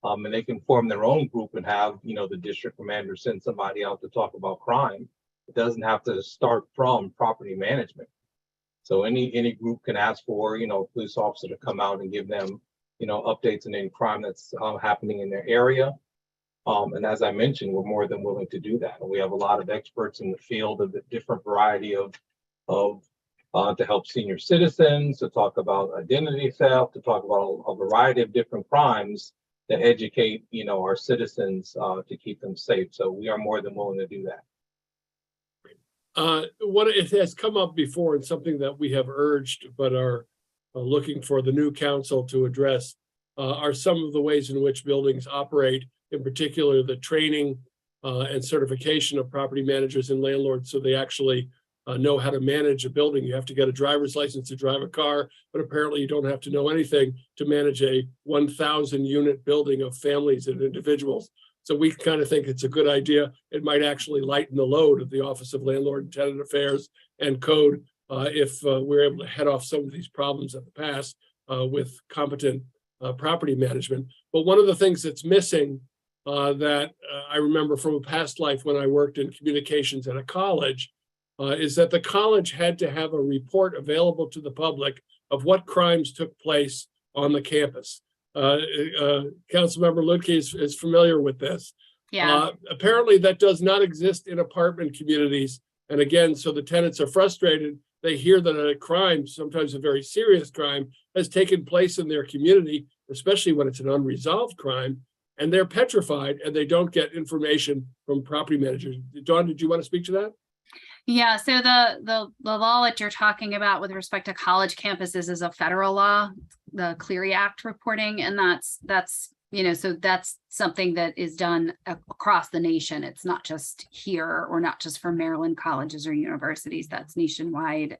And they can form their own group and have, the district commander send somebody out to talk about crime. It doesn't have to start from property management. So any group can ask for, a police officer to come out and give them, updates on any crime that's happening in their area. And as I mentioned, we're more than willing to do that. And we have a lot of experts in the field of the different variety of to help senior citizens, to talk about identity theft, to talk about a variety of different crimes, to educate, our citizens to keep them safe. So we are more than willing to do that. What it has come up before and something that we have urged but are looking for the new council to address are some of the ways in which buildings operate, in particular the training and certification of property managers and landlords so they actually know how to manage a building. You have to get a driver's license to drive a car, but apparently you don't have to know anything to manage a 1,000 unit building of families and individuals. So we kind of think it's a good idea. It might actually lighten the load of the Office of Landlord and Tenant Affairs and Code if we're able to head off some of these problems of the past with competent property management. But one of the things that's missing that I remember from a past life when I worked in communications at a college is that the college had to have a report available to the public of what crimes took place on the campus. Councilmember Lutke is familiar with this. Yeah. Apparently that does not exist in apartment communities. And again, so the tenants are frustrated. They hear that a crime, sometimes a very serious crime, has taken place in their community, especially when it's an unresolved crime, and they're petrified and they don't get information from property managers. Dawn, did you want to speak to that? Yeah, so the law that you're talking about with respect to college campuses is a federal law, the Clery Act reporting, and that's so that's something that is done across the nation. It's not just here or not just for Maryland colleges or universities. That's nationwide,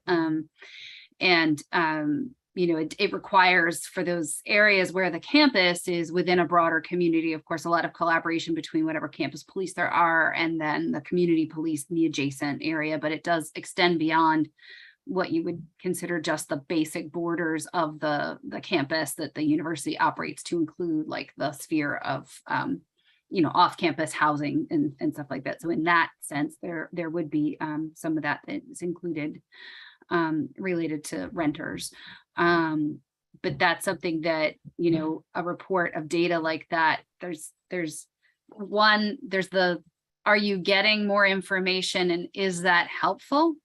it requires for those areas where the campus is within a broader community, of course, a lot of collaboration between whatever campus police there are and then the community police in the adjacent area, but it does extend beyond what you would consider just the basic borders of the campus that the university operates to include like the sphere of, off-campus housing and stuff like that. So in that sense, there would be some of that is included related to renters. But that's something that, a report of data like that, are you getting more information and is that helpful?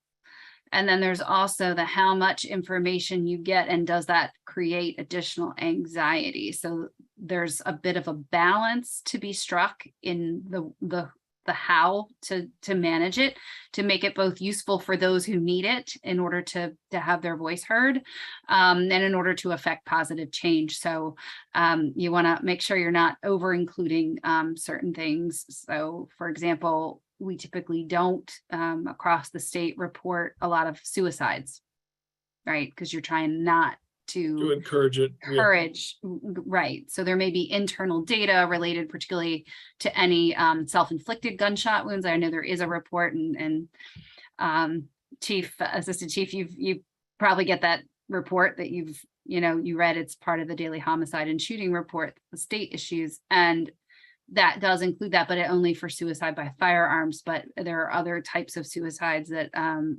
And then there's also the how much information you get and does that create additional anxiety? So there's a bit of a balance to be struck in the how to manage it, to make it both useful for those who need it in order to have their voice heard, and in order to affect positive change. So you want to make sure you're not over including certain things. So for example, we typically don't across the state report a lot of suicides, right? Because you're trying not to encourage it. Right. So there may be internal data related particularly to any self-inflicted gunshot wounds. I know there is a report and Assistant Chief, you probably get that report that you read. It's part of the daily homicide and shooting report the state issues, and that does include that, but only for suicide by firearms. But there are other types of suicides that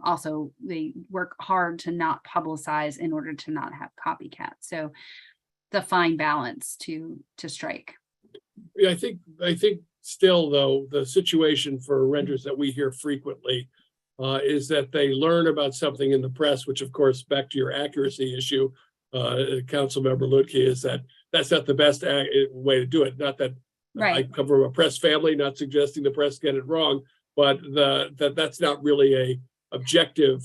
also they work hard to not publicize in order to not have copycats. So the fine balance to strike. Yeah, I think still though, the situation for renters that we hear frequently is that they learn about something in the press, which of course, back to your accuracy issue, Councilmember Lutke, is that's not the best way to do it. Not that right. I come from a press family, not suggesting the press get it wrong, but that's not really a objective,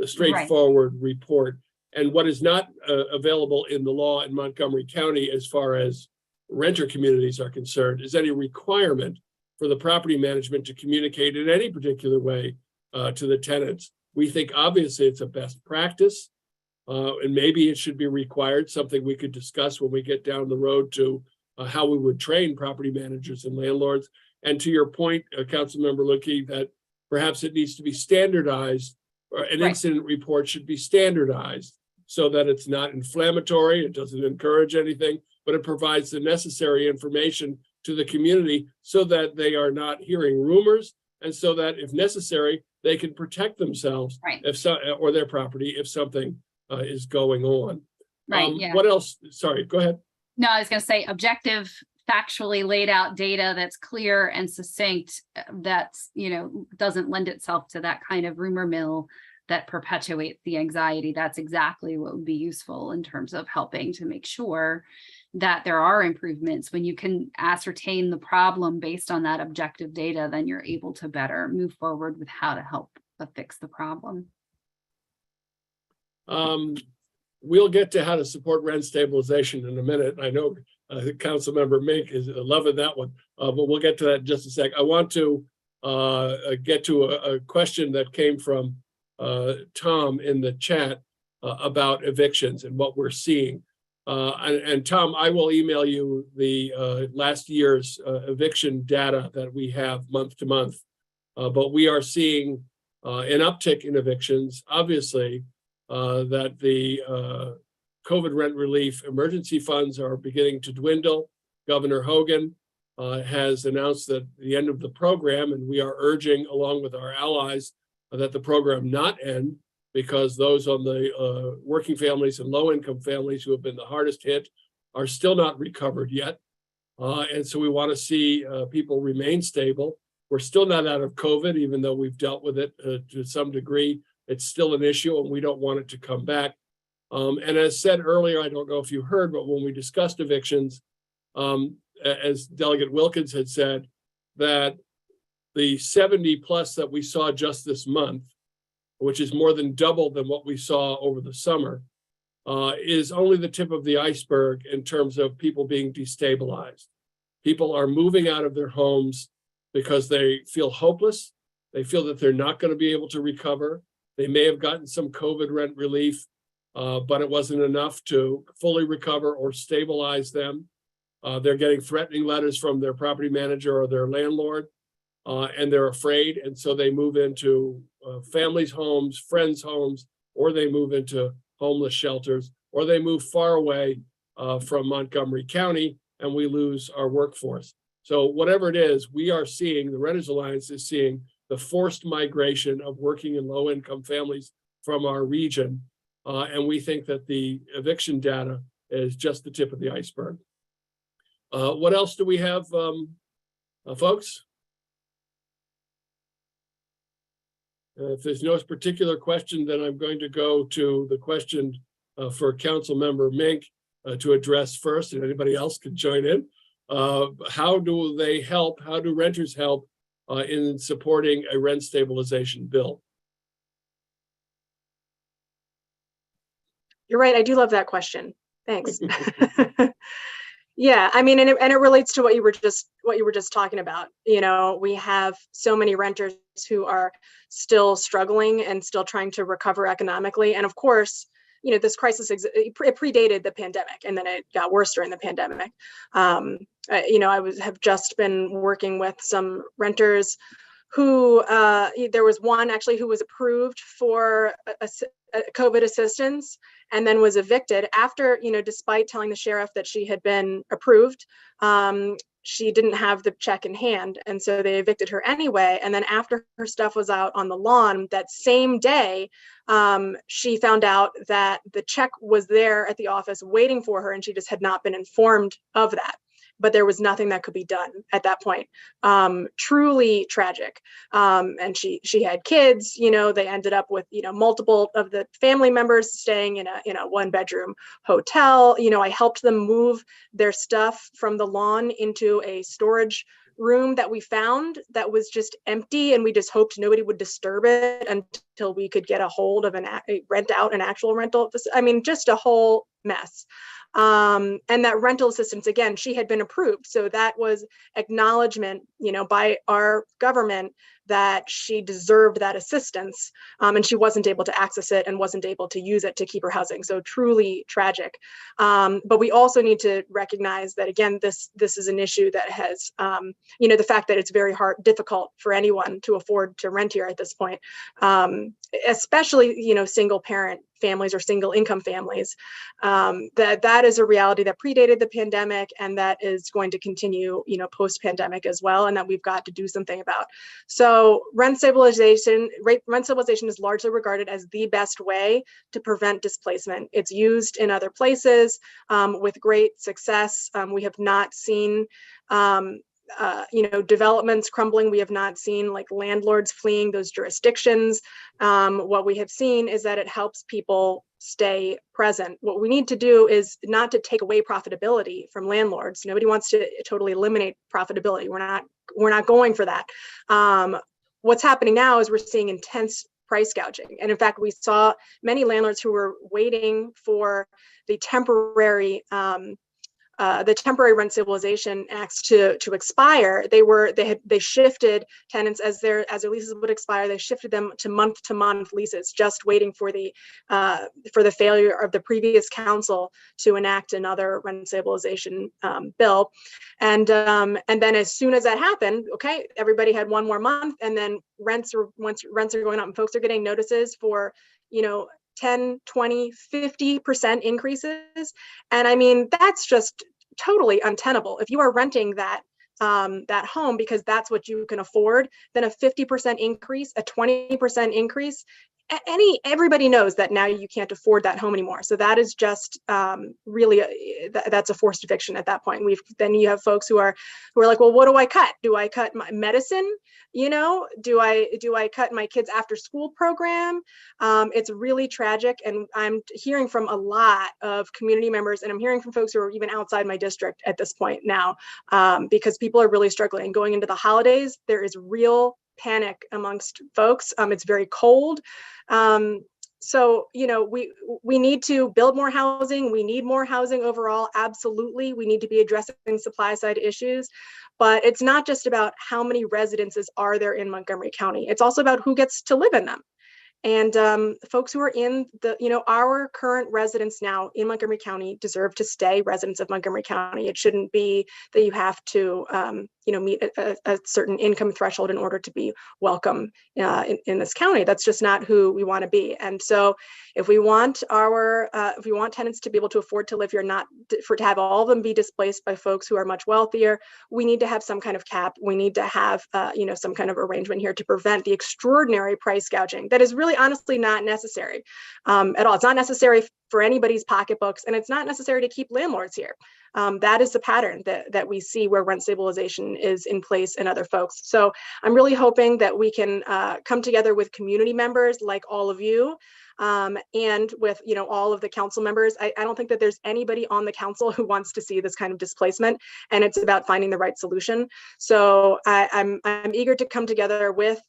straightforward report. And what is not available in the law in Montgomery County as far as renter communities are concerned is any requirement for the property management to communicate in any particular way to the tenants. We think obviously it's a best practice, and maybe it should be required, something we could discuss when we get down the road to how we would train property managers and landlords. And to your point, Councilmember Lukie, that perhaps it needs to be standardized, or an incident report should be standardized so that it's not inflammatory, it doesn't encourage anything, but it provides the necessary information to the community so that they are not hearing rumors, and so that if necessary, they can protect themselves if so, or their property if something is going on. Right, yeah. What else? Sorry, go ahead. No, I was going to say objective, factually laid out data that's clear and succinct, that's, doesn't lend itself to that kind of rumor mill that perpetuates the anxiety. That's exactly what would be useful in terms of helping to make sure that there are improvements. When you can ascertain the problem based on that objective data, then you're able to better move forward with how to help fix the problem. We'll get to how to support rent stabilization in a minute. I know Councilmember Mink is loving that one, but we'll get to that in just a sec. I want to get to a question that came from Tom in the chat about evictions and what we're seeing. And Tom, I will email you the last year's eviction data that we have month to month. But we are seeing an uptick in evictions, obviously, that the COVID rent relief emergency funds are beginning to dwindle. Governor Hogan has announced that the end of the program, and we are urging, along with our allies, that the program not end, because those on the working families and low-income families who have been the hardest hit are still not recovered yet. And so we want to see people remain stable. We're still not out of COVID, even though we've dealt with it to some degree. It's still an issue, and we don't want it to come back. And as said earlier, I don't know if you heard, but when we discussed evictions, as Delegate Wilkins had said, that the 70 plus that we saw just this month, which is more than double than what we saw over the summer, is only the tip of the iceberg in terms of people being destabilized. People are moving out of their homes because they feel hopeless. They feel that they're not going to be able to recover. They may have gotten some COVID rent relief, but it wasn't enough to fully recover or stabilize them. They're getting threatening letters from their property manager or their landlord, and they're afraid. And so they move into families' homes, friends' homes, or they move into homeless shelters, or they move far away from Montgomery County, and we lose our workforce. So whatever it is, we are seeing, the Renters Alliance is seeing the forced migration of working and low-income families from our region. And we think that the eviction data is just the tip of the iceberg. What else do we have, folks? If there's no particular question, then I'm going to go to the question for Councilmember Mink to address first, and anybody else can join in. How do they help? How do renters help in supporting a rent stabilization bill? You're right. I do love that question. Thanks. Yeah, I mean, and it relates to what you were just talking about. We have so many renters who are still struggling and still trying to recover economically. And of course, this crisis it predated the pandemic, and then it got worse during the pandemic. I have just been working with some renters who there was one actually who was approved for a COVID assistance and then was evicted after, despite telling the sheriff that she had been approved, she didn't have the check in hand. And so they evicted her anyway. And then after her stuff was out on the lawn that same day, she found out that the check was there at the office waiting for her, and she just had not been informed of that. But there was nothing that could be done at that point. Truly tragic. And she had kids, they ended up with, multiple of the family members staying in a 1-bedroom hotel. I helped them move their stuff from the lawn into a storage room that we found that was just empty, and we just hoped nobody would disturb it until we could get a hold of rent out an actual rental. I mean, just a whole mess. And that rental assistance, again, she had been approved. So that was acknowledgement, by our government that she deserved that assistance. And she wasn't able to access it and wasn't able to use it to keep her housing. So truly tragic. But we also need to recognize that, again, this is an issue that has, the fact that it's very difficult for anyone to afford to rent here at this point, especially, single parent families or single income families, that is a reality that predated the pandemic and that is going to continue, post-pandemic as well, and that we've got to do something about. So rent stabilization is largely regarded as the best way to prevent displacement. It's used in other places with great success. We have not seen developments crumbling. We have not seen like landlords fleeing those jurisdictions. What we have seen is that it helps people stay present. What we need to do is not to take away profitability from landlords. Nobody wants to totally eliminate profitability. We're not going for that. What's happening now is we're seeing intense price gouging. And in fact, we saw many landlords who were waiting for the temporary rent stabilization acts to expire. They shifted tenants as their leases would expire. They shifted them to month leases, just waiting for the failure of the previous council to enact another rent stabilization bill. And then as soon as that happened, okay, everybody had one more month, and then rents are going up, and folks are getting notices for 10, 20, 50% increases. And I mean, that's just totally untenable. If you are renting that home because that's what you can afford, then a 50% increase, a 20% increase, everybody knows that now you can't afford that home anymore. So that is just really that's a forced eviction at that point. Then you have folks who are like, well, what do I cut? Do I cut my medicine? Do I cut my kids' after school program? It's really tragic, and I'm hearing from a lot of community members, and I'm hearing from folks who are even outside my district at this point now, because people are really struggling. Going into the holidays, there is real panic amongst folks. It's very cold. So, we need to build more housing. We need more housing overall. Absolutely. We need to be addressing supply side issues, but it's not just about how many residences are there in Montgomery County. It's also about who gets to live in them. And folks who are in our current residents now in Montgomery County deserve to stay residents of Montgomery County. It shouldn't be that you have to, meet a certain income threshold in order to be welcome in this county. That's just not who we want to be. And so, if we want tenants to be able to afford to live here, to have all of them be displaced by folks who are much wealthier, we need to have some kind of cap. We need to have, some kind of arrangement here to prevent the extraordinary price gouging that is really honestly not necessary at all. It's not necessary for anybody's pocketbooks, and it's not necessary to keep landlords here. That is the pattern that we see where rent stabilization is in place in other folks. So I'm really hoping that we can come together with community members like all of you, and with all of the council members. I don't think that there's anybody on the council who wants to see this kind of displacement, and it's about finding the right solution. So I'm eager to come together with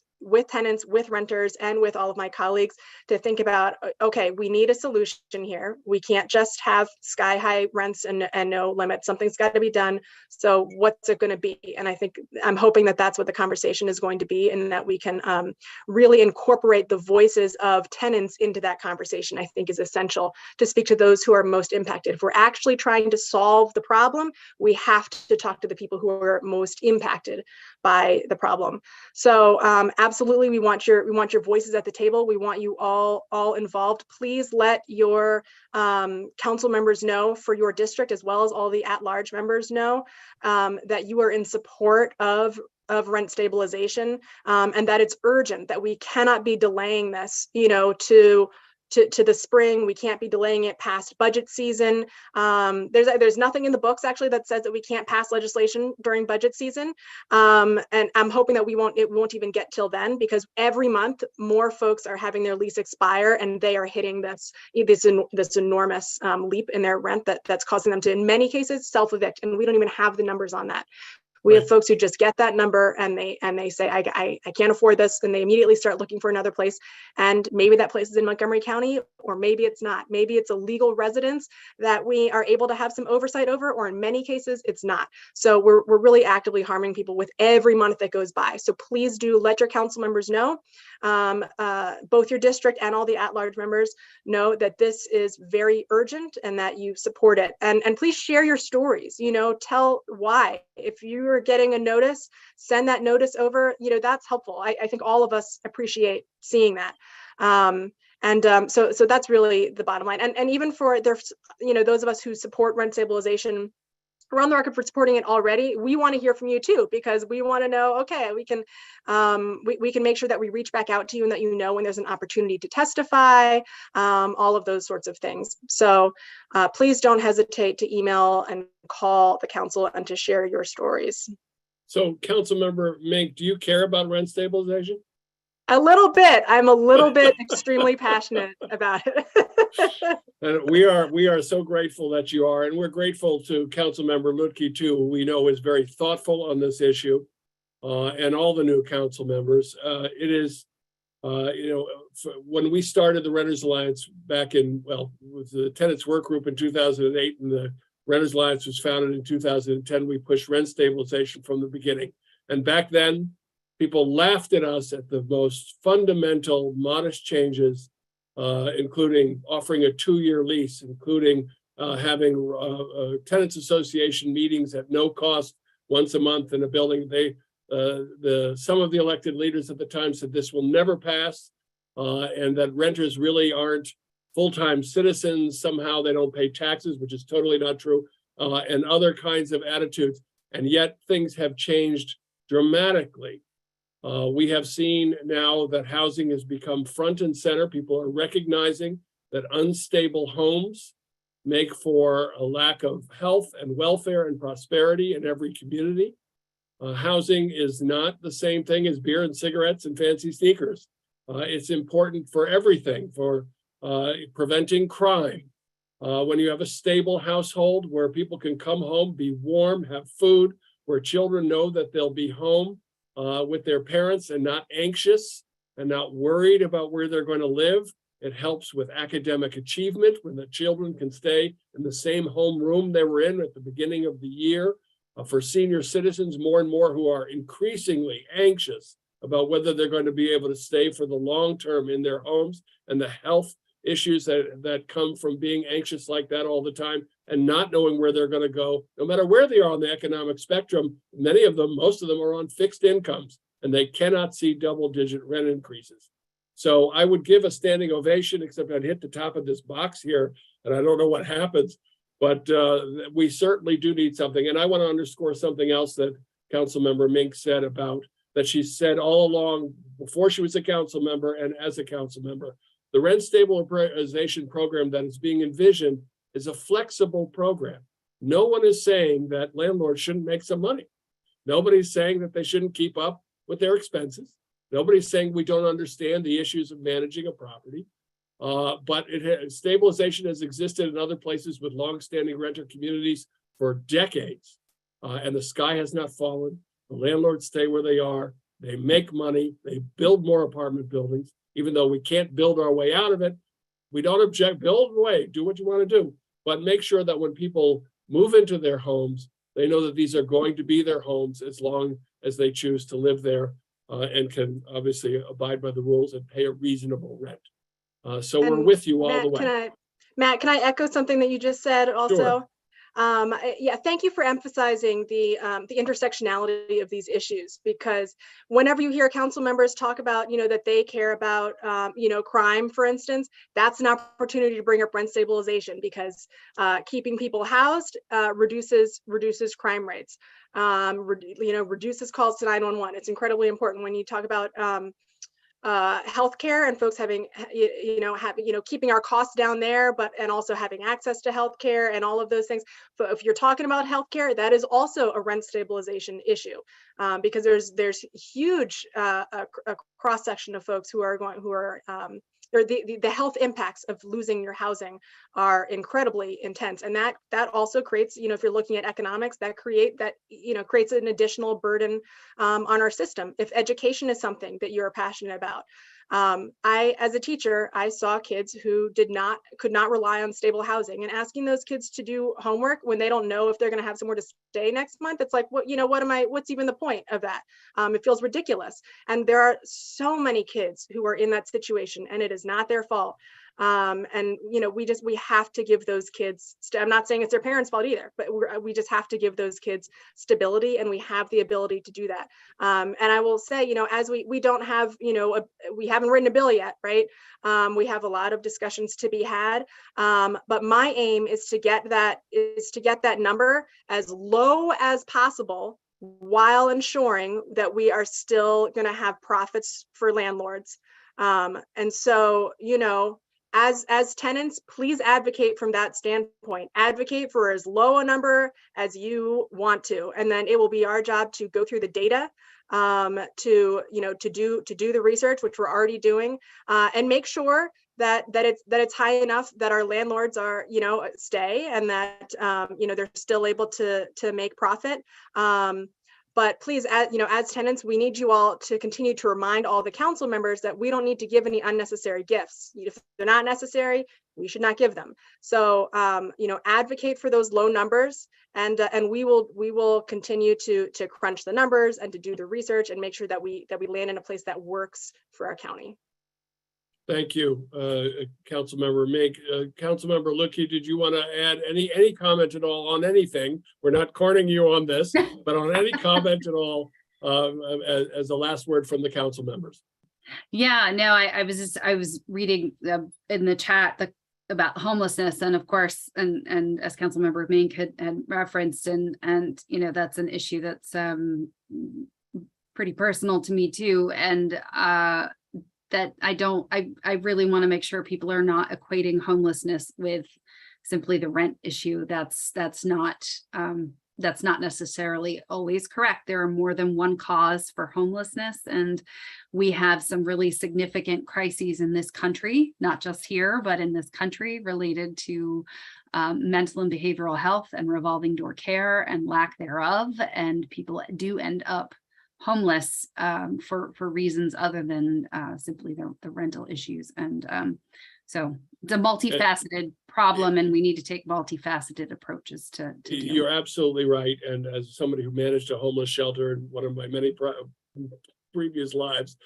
tenants, with renters, and with all of my colleagues to think about, okay, we need a solution here. We can't just have sky high rents and no limit. Something's got to be done. So what's it going to be? And I'm hoping that that's what the conversation is going to be, and that we can really incorporate the voices of tenants into that conversation. I think is essential to speak to those who are most impacted. If we're actually trying to solve the problem, we have to talk to the people who are most impacted by the problem. So absolutely, we want your voices at the table. We want you all involved. Please let your council members know for your district, as well as all the at-large members know that you are in support of rent stabilization, and that it's urgent, that we cannot be delaying this, to the spring. We can't be delaying it past budget season. There's nothing in the books actually that says that we can't pass legislation during budget season. And I'm hoping that it won't even get till then, because every month more folks are having their lease expire, and they are hitting this enormous leap in their rent that's causing them to, in many cases, self-evict. And we don't even have the numbers on that. We have Right. folks who just get that number and they say, I can't afford this, and they immediately start looking for another place. And maybe that place is in Montgomery County, or maybe it's not. Maybe it's a legal residence that we are able to have some oversight over, or in many cases, it's not. So we're really actively harming people with every month that goes by. So please do let your council members know, both your district and all the at-large members know that this is very urgent and that you support it. And please share your stories, tell why. If you are getting a notice, send that notice over, that's helpful. I think all of us appreciate seeing that. So that's really the bottom line. And even for those of us who support rent stabilization, we're on the record for supporting it already. We want to hear from you too, because we want to know, okay, we can make sure that we reach back out to you and that when there's an opportunity to testify, all of those sorts of things. So please don't hesitate to email and call the council and to share your stories. So Councilmember Mink, do you care about rent stabilization? A little bit. I'm a little bit extremely passionate about it. And we are so grateful that you are, and we're grateful to Councilmember Lutke too, who we know is very thoughtful on this issue, and all the new council members. It is, when we started the Renters Alliance back in, with the Tenants Work Group in 2008, and the Renters Alliance was founded in 2010, we pushed rent stabilization from the beginning. And back then, people laughed at us at the most fundamental, modest changes, including offering a 2-year lease, including having tenants association meetings at no cost once a month in a building. Some of the elected leaders at the time said this will never pass, and that renters really aren't full-time citizens. Somehow they don't pay taxes, which is totally not true, and other kinds of attitudes. And yet things have changed dramatically. We have seen now that housing has become front and center. People are recognizing that unstable homes make for a lack of health and welfare and prosperity in every community. Housing is not the same thing as beer and cigarettes and fancy sneakers. It's important for everything, for preventing crime. When you have a stable household where people can come home, be warm, have food, where children know that they'll be home with their parents and not anxious and not worried about where they're going to live. It helps with academic achievement when the children can stay in the same homeroom they were in at the beginning of the year. For senior citizens, more and more who are increasingly anxious about whether they're going to be able to stay for the long term in their homes, and the health issues that come from being anxious like that all the time and not knowing where they're going to go, no matter where they are on the economic spectrum. Many of them, most of them are on fixed incomes, and they cannot see double-digit rent increases. So I would give a standing ovation, except I'd hit the top of this box here, and I don't know what happens, but we certainly do need something. And I want to underscore something else that Councilmember Mink said about, that she said all along before she was a council member and as a council member. The rent stabilization program that is being envisioned is a flexible program. No one is saying that landlords shouldn't make some money. Nobody's saying that they shouldn't keep up with their expenses. Nobody's saying we don't understand the issues of managing a property. But stabilization has existed in other places with longstanding renter communities for decades. And the sky has not fallen. The landlords stay where they are. They make money. They build more apartment buildings. Even though we can't build our way out of it, we don't object, build away, do what you want to do. But make sure that when people move into their homes, they know that these are going to be their homes as long as they choose to live there and can obviously abide by the rules and pay a reasonable rent. So we're with you all the way. Matt, can I echo something that you just said also? Sure. Yeah, thank you for emphasizing the intersectionality of these issues, because whenever you hear council members talk about, that they care about, crime, for instance, that's an opportunity to bring up rent stabilization, because keeping people housed reduces crime rates, reduces calls to 911. It's incredibly important when you talk about healthcare and folks having, keeping our costs down there, and also having access to healthcare and all of those things. But if you're talking about healthcare, that is also a rent stabilization issue, because there's huge a cross section of folks who are or the health impacts of losing your housing are incredibly intense. And that also creates, if you're looking at economics, creates an additional burden on our system. If education is something that you're passionate about, as a teacher, I saw kids who could not rely on stable housing, and asking those kids to do homework when they don't know if they're going to have somewhere to stay next month. It's like, what's even the point of that? It feels ridiculous. And there are so many kids who are in that situation, and it is not their fault. We have to give those kids, I'm not saying it's their parents' fault either, but we just have to give those kids stability, and we have the ability to do that. And I will say, as we don't have, we haven't written a bill yet, right? We have a lot of discussions to be had. But my aim is to get that number as low as possible, while ensuring that we are still going to have profits for landlords. And so, as tenants, please advocate from that standpoint. Advocate for as low a number as you want to, and then it will be our job to go through the data, to do the research, which we're already doing, and make sure that it's high enough that our landlords are stay, and that they're still able to make profit. But please, as tenants, we need you all to continue to remind all the council members that we don't need to give any unnecessary gifts. If they're not necessary, we should not give them. So, advocate for those low numbers, and we will continue to crunch the numbers and to do the research and make sure that we land in a place that works for our county. Thank you, Councilmember Mink. Councilmember Luque, did you want to add any comment at all on anything? We're not cornering you on this, but on any comment at all, as the last word from the council members. Yeah, no, I was reading in the chat about homelessness, and of course, and as Councilmember Mink had referenced, and that's an issue that's pretty personal to me too, and that I really want to make sure people are not equating homelessness with simply the rent issue. That's not necessarily always correct. There are more than one cause for homelessness, and we have some really significant crises in this country, not just here, but in this country, related to mental and behavioral health and revolving door care and lack thereof. And people do end up homeless for reasons other than simply the rental issues. And so it's a multifaceted problem, and we need to take multifaceted approaches to deal. You're absolutely right. And as somebody who managed a homeless shelter in one of my many previous lives,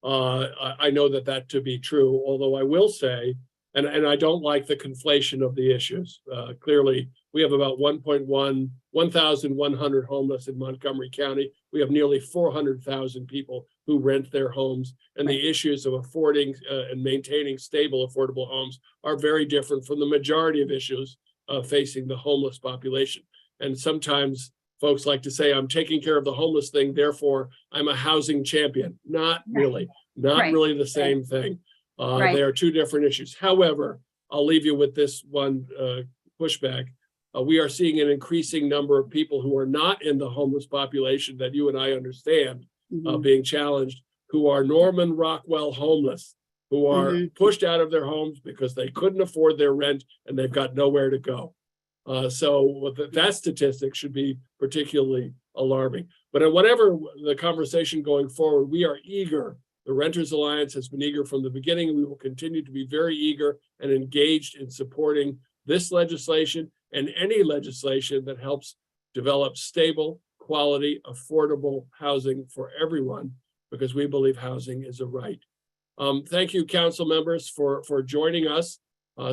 I know that to be true. Although I will say, and I don't like the conflation of the issues. Clearly, we have about 1,100 homeless in Montgomery County. We have nearly 400,000 people who rent their homes, and the issues of affording and maintaining stable, affordable homes are very different from the majority of issues facing the homeless population. And sometimes folks like to say, I'm taking care of the homeless thing, therefore I'm a housing champion. Not really, really the same thing. They are two different issues. However, I'll leave you with this one pushback. We are seeing an increasing number of people who are not in the homeless population that you and I understand being challenged, who are Norman Rockwell homeless, who are pushed out of their homes because they couldn't afford their rent and they've got nowhere to go. So that statistic should be particularly alarming. But in whatever the conversation going forward, we are eager. The Renters Alliance has been eager from the beginning. We will continue to be very eager and engaged in supporting this legislation and any legislation that helps develop stable, quality, affordable housing for everyone, because we believe housing is a right. Thank you, council members, for joining us.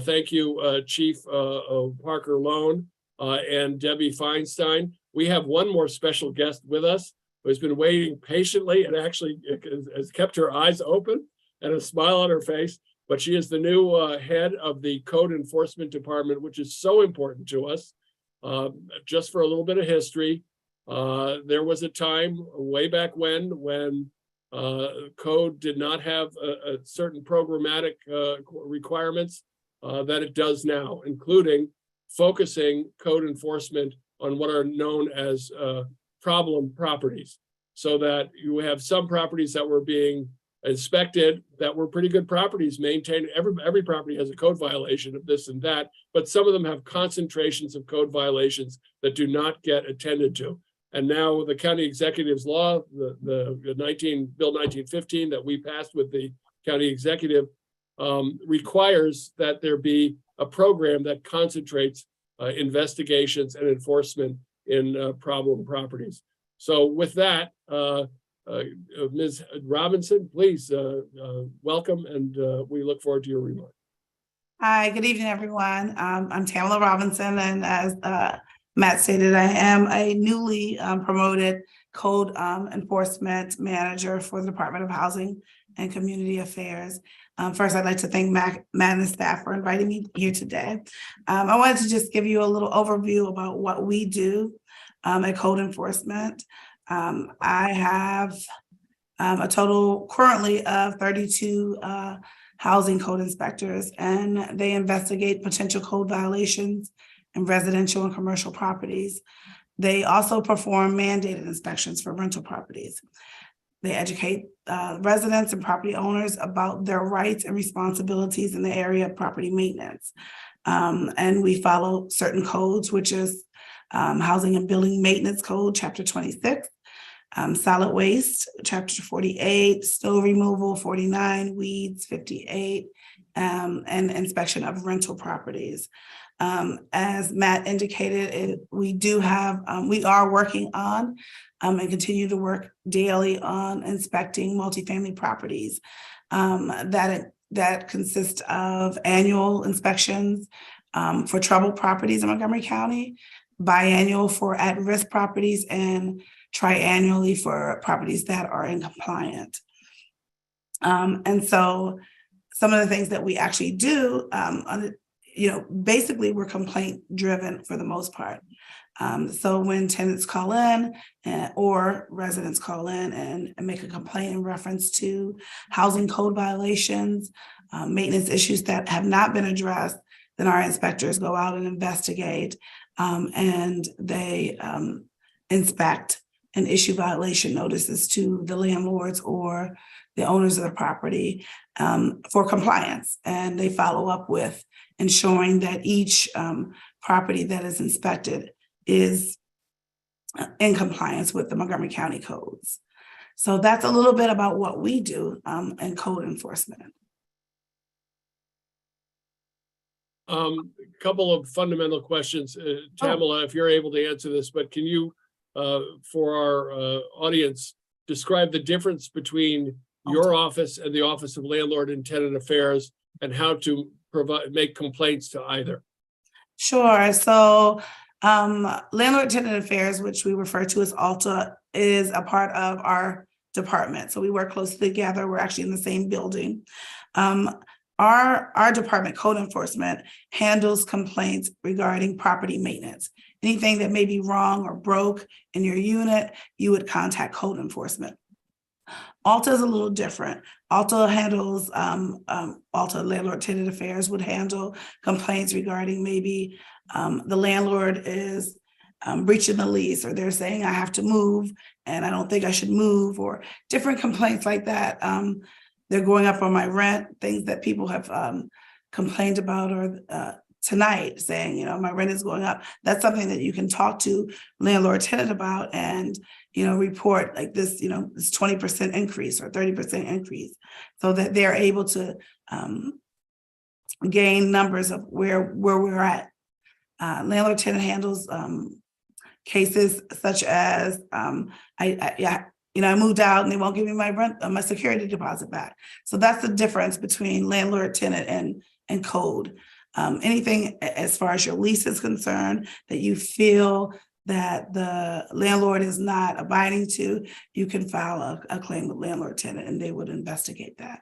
Thank you, Chief Parker Loan and Debbie Feinstein. We have one more special guest with us who has been waiting patiently and actually has kept her eyes open and a smile on her face. But she is the new head of the Code Enforcement Department, which is so important to us. Just for a little bit of history, there was a time way back when code did not have a certain programmatic requirements that it does now, including focusing code enforcement on what are known as problem properties, so that you have some properties that were being inspected that were pretty good properties, maintained. Every property has a code violation of this and that, but some of them have concentrations of code violations that do not get attended to. And now the county executive's law, Bill 1915 that we passed with the county executive, requires that there be a program that concentrates investigations and enforcement in problem properties. So with that, Ms. Robinson, please welcome, and we look forward to your remarks. Hi, good evening, everyone. I'm Tamala Robinson, and as Matt stated, I am a newly promoted code enforcement manager for the Department of Housing and Community Affairs. First, I'd like to thank Matt and the staff for inviting me here today. I wanted to just give you a little overview about what we do at code enforcement. I have a total currently of 32 housing code inspectors, and they investigate potential code violations in residential and commercial properties. They also perform mandated inspections for rental properties. They educate residents and property owners about their rights and responsibilities in the area of property maintenance. And we follow certain codes, which is Housing and Building Maintenance Code, Chapter 26, Solid Waste, Chapter 48, Snow Removal, 49, Weeds, 58, and inspection of rental properties. As Matt indicated, we are working on and continue to work daily on inspecting multifamily properties that consist of annual inspections for troubled properties in Montgomery County, biannual for at-risk properties, and triannually for properties that are in compliant. And so some of the things that we actually do, basically we're complaint driven for the most part. So when tenants call in or residents call in and make a complaint in reference to housing code violations, maintenance issues that have not been addressed, then our inspectors go out and investigate, and they inspect and issue violation notices to the landlords or the owners of the property for compliance. And they follow up with ensuring that each property that is inspected is in compliance with the Montgomery County codes. So that's a little bit about what we do in code enforcement. A couple of fundamental questions. Tamala, if you're able to answer this, but can you, for our audience, describe the difference between your office and the Office of Landlord and Tenant Affairs and how to make complaints to either? Sure. So Landlord Tenant Affairs, which we refer to as ALTA, is a part of our department. So we work closely together. We're actually in the same building. Our department, code enforcement, handles complaints regarding property maintenance. Anything that may be wrong or broke in your unit, you would contact code enforcement. ALTA is a little different. ALTA handles, ALTA Landlord Tenant Affairs would handle complaints regarding maybe the landlord is breaching the lease, or they're saying I have to move and I don't think I should move, or different complaints like that. They're going up on my rent, things that people have complained about, or tonight saying, my rent is going up. That's something that you can talk to landlord tenant about and, report like this, this 20% increase or 30% increase, so that they're able to gain numbers of where we're at. Landlord tenant handles cases such as I moved out and they won't give me my rent, my security deposit back. So that's the difference between landlord tenant and code. Anything as far as your lease is concerned that you feel that the landlord is not abiding to, you can file a claim with landlord tenant and they would investigate that.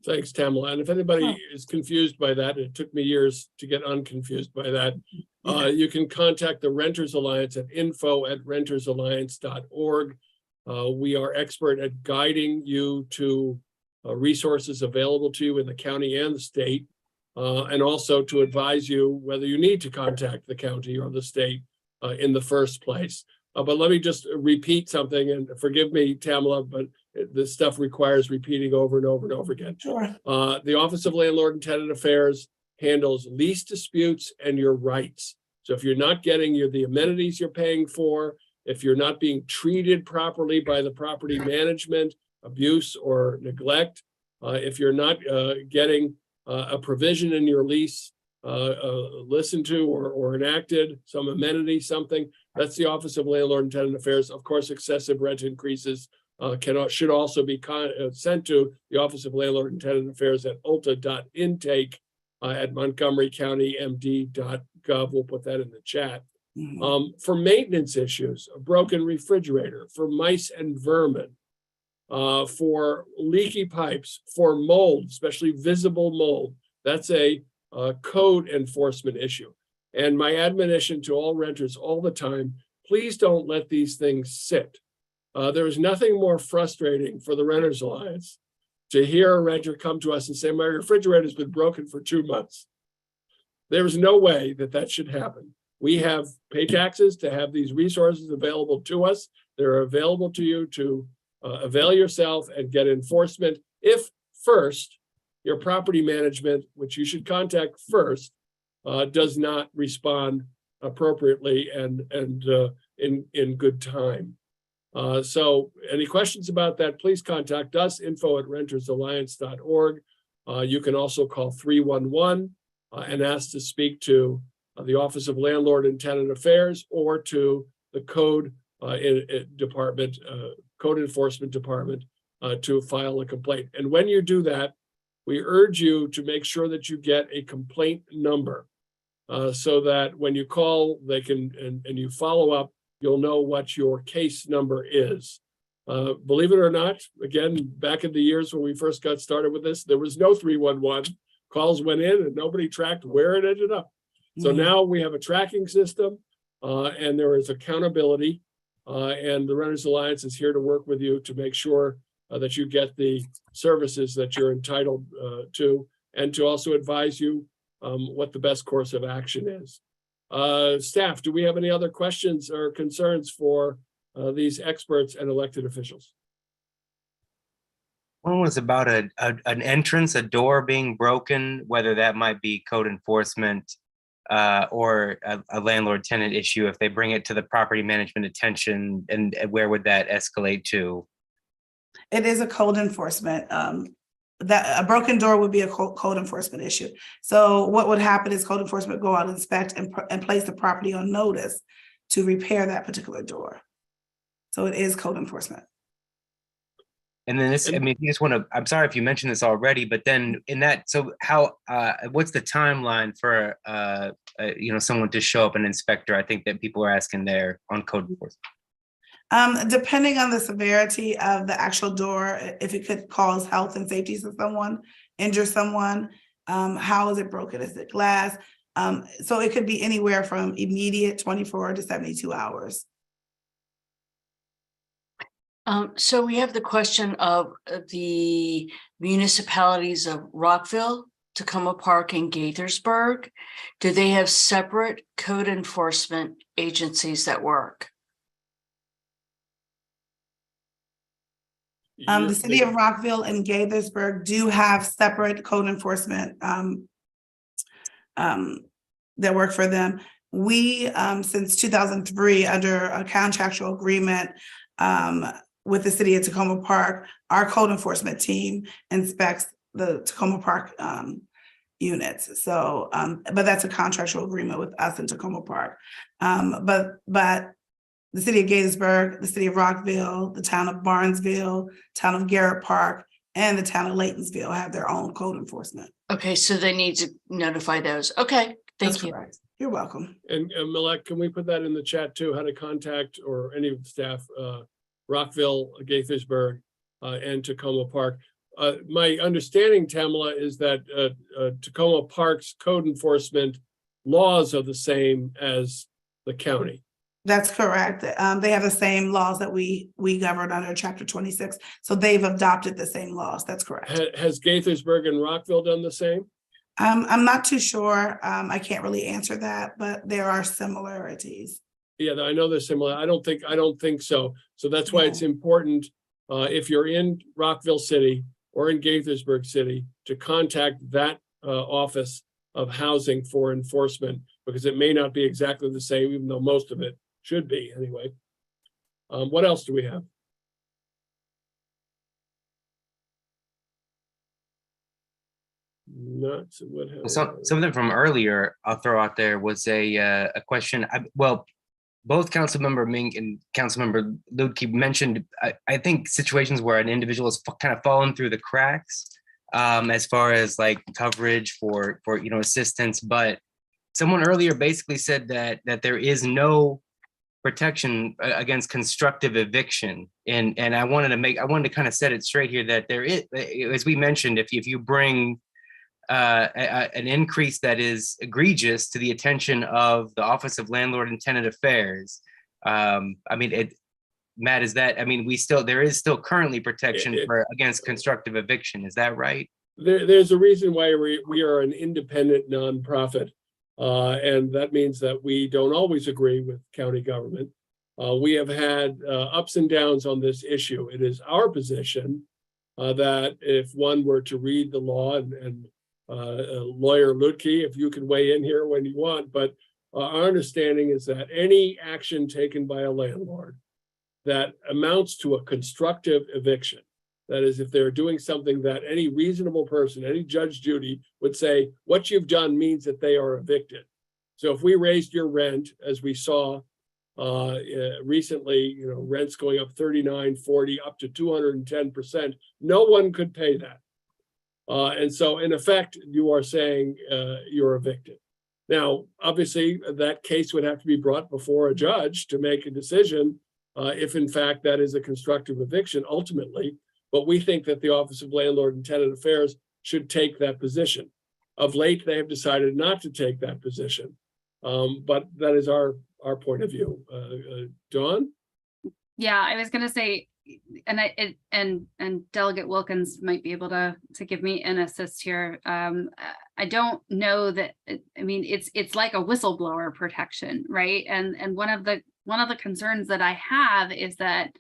Thanks, Tamala. And if anybody is confused by that, it took me years to get unconfused by that. You can contact the Renters Alliance at info@rentersalliance.org. We are expert at guiding you to resources available to you in the county and the state, and also to advise you whether you need to contact the county or the state in the first place. But let me just repeat something, and forgive me, Tamala, but this stuff requires repeating over and over and over again. Sure. The Office of Landlord and Tenant Affairs handles lease disputes and your rights. So if you're not getting the amenities you're paying for, if you're not being treated properly by the property management, abuse or neglect, if you're not getting a provision in your lease listened to or enacted, some amenity, something, that's the Office of Landlord and Tenant Affairs. Of course, excessive rent increases should also be sent to the Office of Landlord and Tenant Affairs at ulta.intake at montgomerycountymd.gov. We'll put that in the chat. For maintenance issues, a broken refrigerator, for mice and vermin, for leaky pipes, for mold, especially visible mold, that's a code enforcement issue. And my admonition to all renters all the time, please don't let these things sit. There is nothing more frustrating for the Renters Alliance to hear a renter come to us and say, my refrigerator's been broken for 2 months. There's no way that should happen. We have pay taxes to have these resources available to us. They're available to you to avail yourself and get enforcement if first your property management, which you should contact first, does not respond appropriately and in good time. So any questions about that, please contact us, info@rentersalliance.org. You can also call 311 and ask to speak to the Office of Landlord and Tenant Affairs or to the Code Enforcement Department to file a complaint. And when you do that, we urge you to make sure that you get a complaint number so that when you call, they can and you follow up, you'll know what your case number is. Believe it or not, again, back in the years when we first got started with this, there was no 311. Calls went in and nobody tracked where it ended up. So now we have a tracking system and there is accountability and the Renters Alliance is here to work with you to make sure that you get the services that you're entitled to and to also advise you what the best course of action is. Staff, do we have any other questions or concerns for these experts and elected officials? One was about an entrance, a door being broken, whether that might be code enforcement or a landlord-tenant issue. If they bring it to the property management attention, and where would that escalate to? It is a code enforcement. That a broken door would be a code enforcement issue. So what would happen is code enforcement go out, inspect, and place the property on notice to repair that particular door. So it is code enforcement. And then this, I mean, you just want to, I'm sorry if you mentioned this already, but then in that, so how, what's the timeline for, someone to show up, an inspector? I think that people are asking there on code enforcement. Depending on the severity of the actual door, if it could cause health and safety to someone, injure someone, how is it broken? Is it glass? So it could be anywhere from immediate 24 to 72 hours. So we have the question of the municipalities of Rockville, Tacoma Park, and Gaithersburg. Do they have separate code enforcement agencies that work? The city of Rockville and Gaithersburg do have separate code enforcement that work for them. We, since 2003, under a contractual agreement with the city of Tacoma Park, our code enforcement team inspects the Tacoma Park units. So, but that's a contractual agreement with us in Tacoma Park. But the city of Gaithersburg, the city of Rockville, the town of Barnesville, town of Garrett Park, and the town of Laytonsville have their own code enforcement. Okay, so they need to notify those. Okay, thank you. Correct. You're welcome. And Malek, can we put that in the chat too, how to contact or any of the staff, Rockville, Gaithersburg, and Tacoma Park. My understanding, Tamala, is that Tacoma Park's code enforcement laws are the same as the county. That's correct. They have the same laws that we govern under Chapter 26. So they've adopted the same laws. That's correct. Has Gaithersburg and Rockville done the same? I'm not too sure. I can't really answer that, but there are similarities. Yeah, I know they're similar. I don't think so. So that's why it's important if you're in Rockville City or in Gaithersburg City, to contact that Office of Housing for enforcement, because it may not be exactly the same, even though most of it should be anyway. What else do we have? Not what Something from earlier I'll throw out there was a question. Well, both Councilmember Mink and Councilmember Luedtke mentioned, I think, situations where an individual has kind of fallen through the cracks as far as like coverage for assistance. But someone earlier basically said that there is no protection against constructive eviction, and I wanted to kind of set it straight here that there is, as we mentioned, if you bring an increase that is egregious to the attention of the Office of Landlord and Tenant Affairs. Matt, is that, there is still currently protection against constructive eviction. Is that right? There's a reason why we are an independent nonprofit. And that means that we don't always agree with county government. We have had ups and downs on this issue. It is our position that if one were to read the law, and Lawyer Luedtke, if you can weigh in here when you want, but our understanding is that any action taken by a landlord that amounts to a constructive eviction, that is, if they're doing something that any reasonable person, any Judge Judy would say, what you've done means that they are evicted. So if we raised your rent, as we saw recently, rents going up 39, 40, up to 210%, no one could pay that. And so in effect, you are saying you're evicted. Now, obviously, that case would have to be brought before a judge to make a decision if in fact that is a constructive eviction ultimately. But we think that the Office of Landlord and Tenant Affairs should take that position. Of late, they have decided not to take that position. But that is our point of view. Dawn? Yeah, I was going to say, and Delegate Wilkins might be able to give me an assist here. I don't know that, it's like a whistleblower protection, right? And one of the concerns that I have is that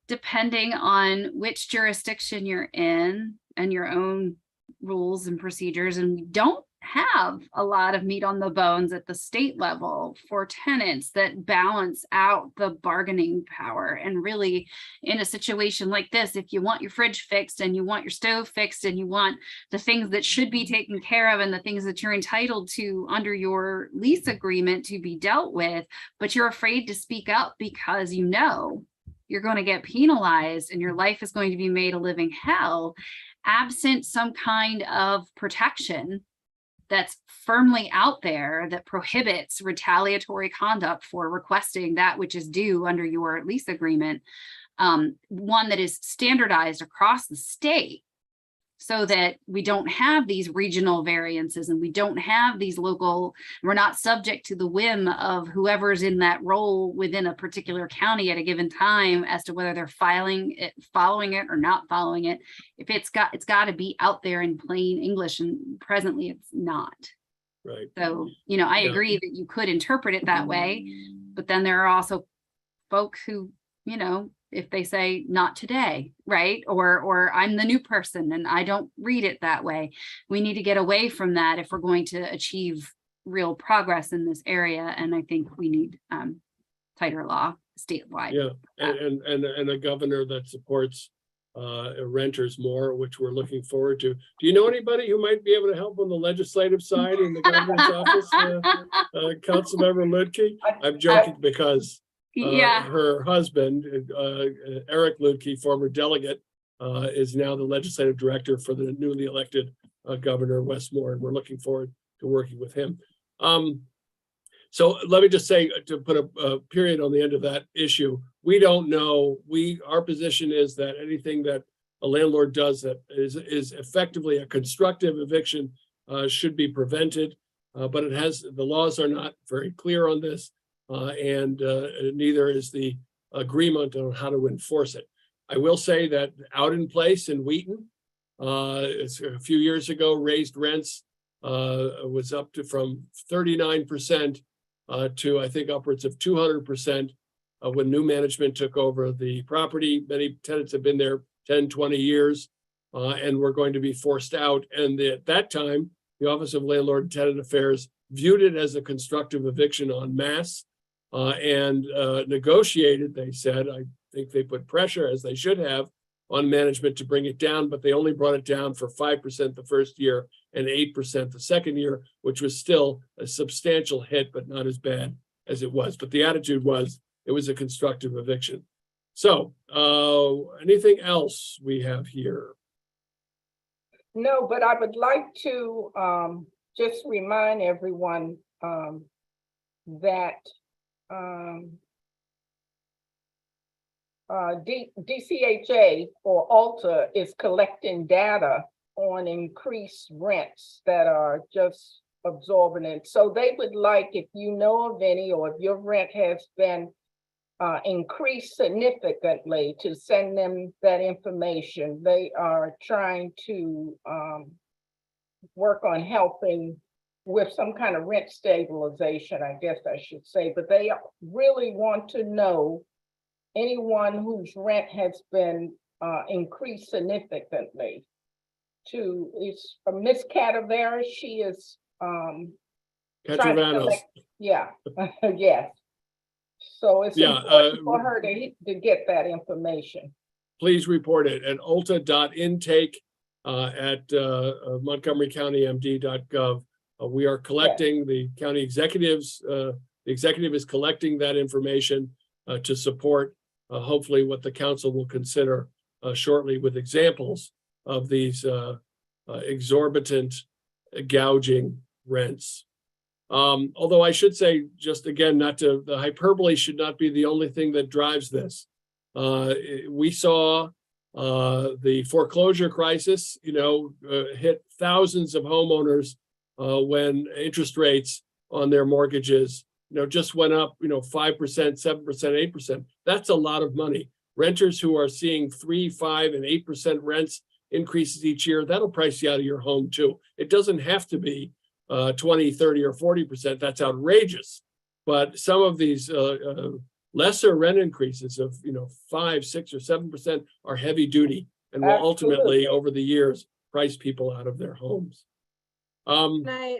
depending on which jurisdiction you're in and your own rules and procedures, and we don't have a lot of meat on the bones at the state level for tenants that balance out the bargaining power. And really, in a situation like this, if you want your fridge fixed and you want your stove fixed and you want the things that should be taken care of and the things that you're entitled to under your lease agreement to be dealt with, but you're afraid to speak up because you're going to get penalized and your life is going to be made a living hell, absent some kind of protection that's firmly out there that prohibits retaliatory conduct for requesting that which is due under your lease agreement, one that is standardized across the state so that we don't have these regional variances and we don't have these we're not subject to the whim of whoever's in that role within a particular county at a given time as to whether they're following it or not following it. If it's got to be out there in plain English, and presently it's not. Right. So, I agree that you could interpret it that way, but then there are also folks who, if they say not today, right? Or I'm the new person and I don't read it that way. We need to get away from that if we're going to achieve real progress in this area. And I think we need tighter law statewide. Yeah, and a governor that supports renters more, which we're looking forward to. Do you know anybody who might be able to help on the legislative side in the governor's office? Councilmember Luedtke? I'm joking because her husband, Eric Luedtke, former delegate, is now the legislative director for the newly elected Governor Westmore, and we're looking forward to working with him. So let me just say, to put a period on the end of that issue, we don't know. Our position is that anything that a landlord does that is effectively a constructive eviction should be prevented, but the laws are not very clear on this. And neither is the agreement on how to enforce it. I will say that Out in Place in Wheaton, it's a few years ago, raised rents was up to from 39% to I think upwards of 200% when new management took over the property. Many tenants have been there 10, 20 years and were going to be forced out. And at that time, the Office of Landlord and Tenant Affairs viewed it as a constructive eviction en masse and negotiated, they said, I think they put pressure, as they should have, on management to bring it down, but they only brought it down for 5% the first year and 8% the second year, which was still a substantial hit, but not as bad as it was. But the attitude was it was a constructive eviction. So anything else we have here? No, but I would like to just remind everyone that DCHA or Alta is collecting data on increased rents that are just absorbent. So they would like, if you know of any, or if your rent has been increased significantly, to send them that information. They are trying to work on helping with some kind of rent stabilization, I guess I should say, but they really want to know anyone whose rent has been increased significantly. It's Miss Cadaveras, she is trying to Catravanos. collect, yeah, yes. So it's Yeah, important for her to get that information. Please report it at ulta.intake at montgomerycountymd.gov. We are collecting, the county executives, the executive is collecting that information to support hopefully what the council will consider shortly with examples of these exorbitant gouging rents. Although I should say, just again, the hyperbole should not be the only thing that drives this. We saw the foreclosure crisis, hit thousands of homeowners when interest rates on their mortgages, just went up, 5%, 7%, 8%. That's a lot of money. Renters who are seeing 3%, 5%, and 8% rents increases each year, that'll price you out of your home too. It doesn't have to be 20, 30, or 40%. That's outrageous. But some of these lesser rent increases of 5, 6, or 7% are heavy duty and will ultimately, over the years, price people out of their homes. Can I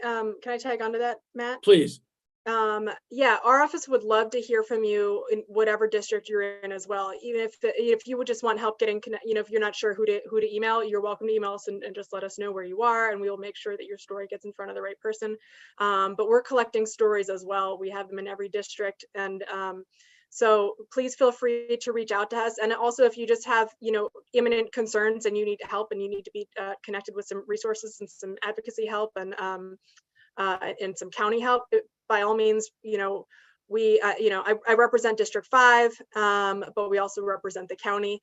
tag onto that, Matt? Please. Yeah, our office would love to hear from you in whatever district you're in as well. Even if you would just want help getting if you're not sure who to email, you're welcome to email us and just let us know where you are, and we will make sure that your story gets in front of the right person. But we're collecting stories as well. We have them in every district, and so please feel free to reach out to us. And also, if you just have imminent concerns and you need help and you need to be connected with some resources and some advocacy help and some county help, by all means, we, I represent District 5, but we also represent the county.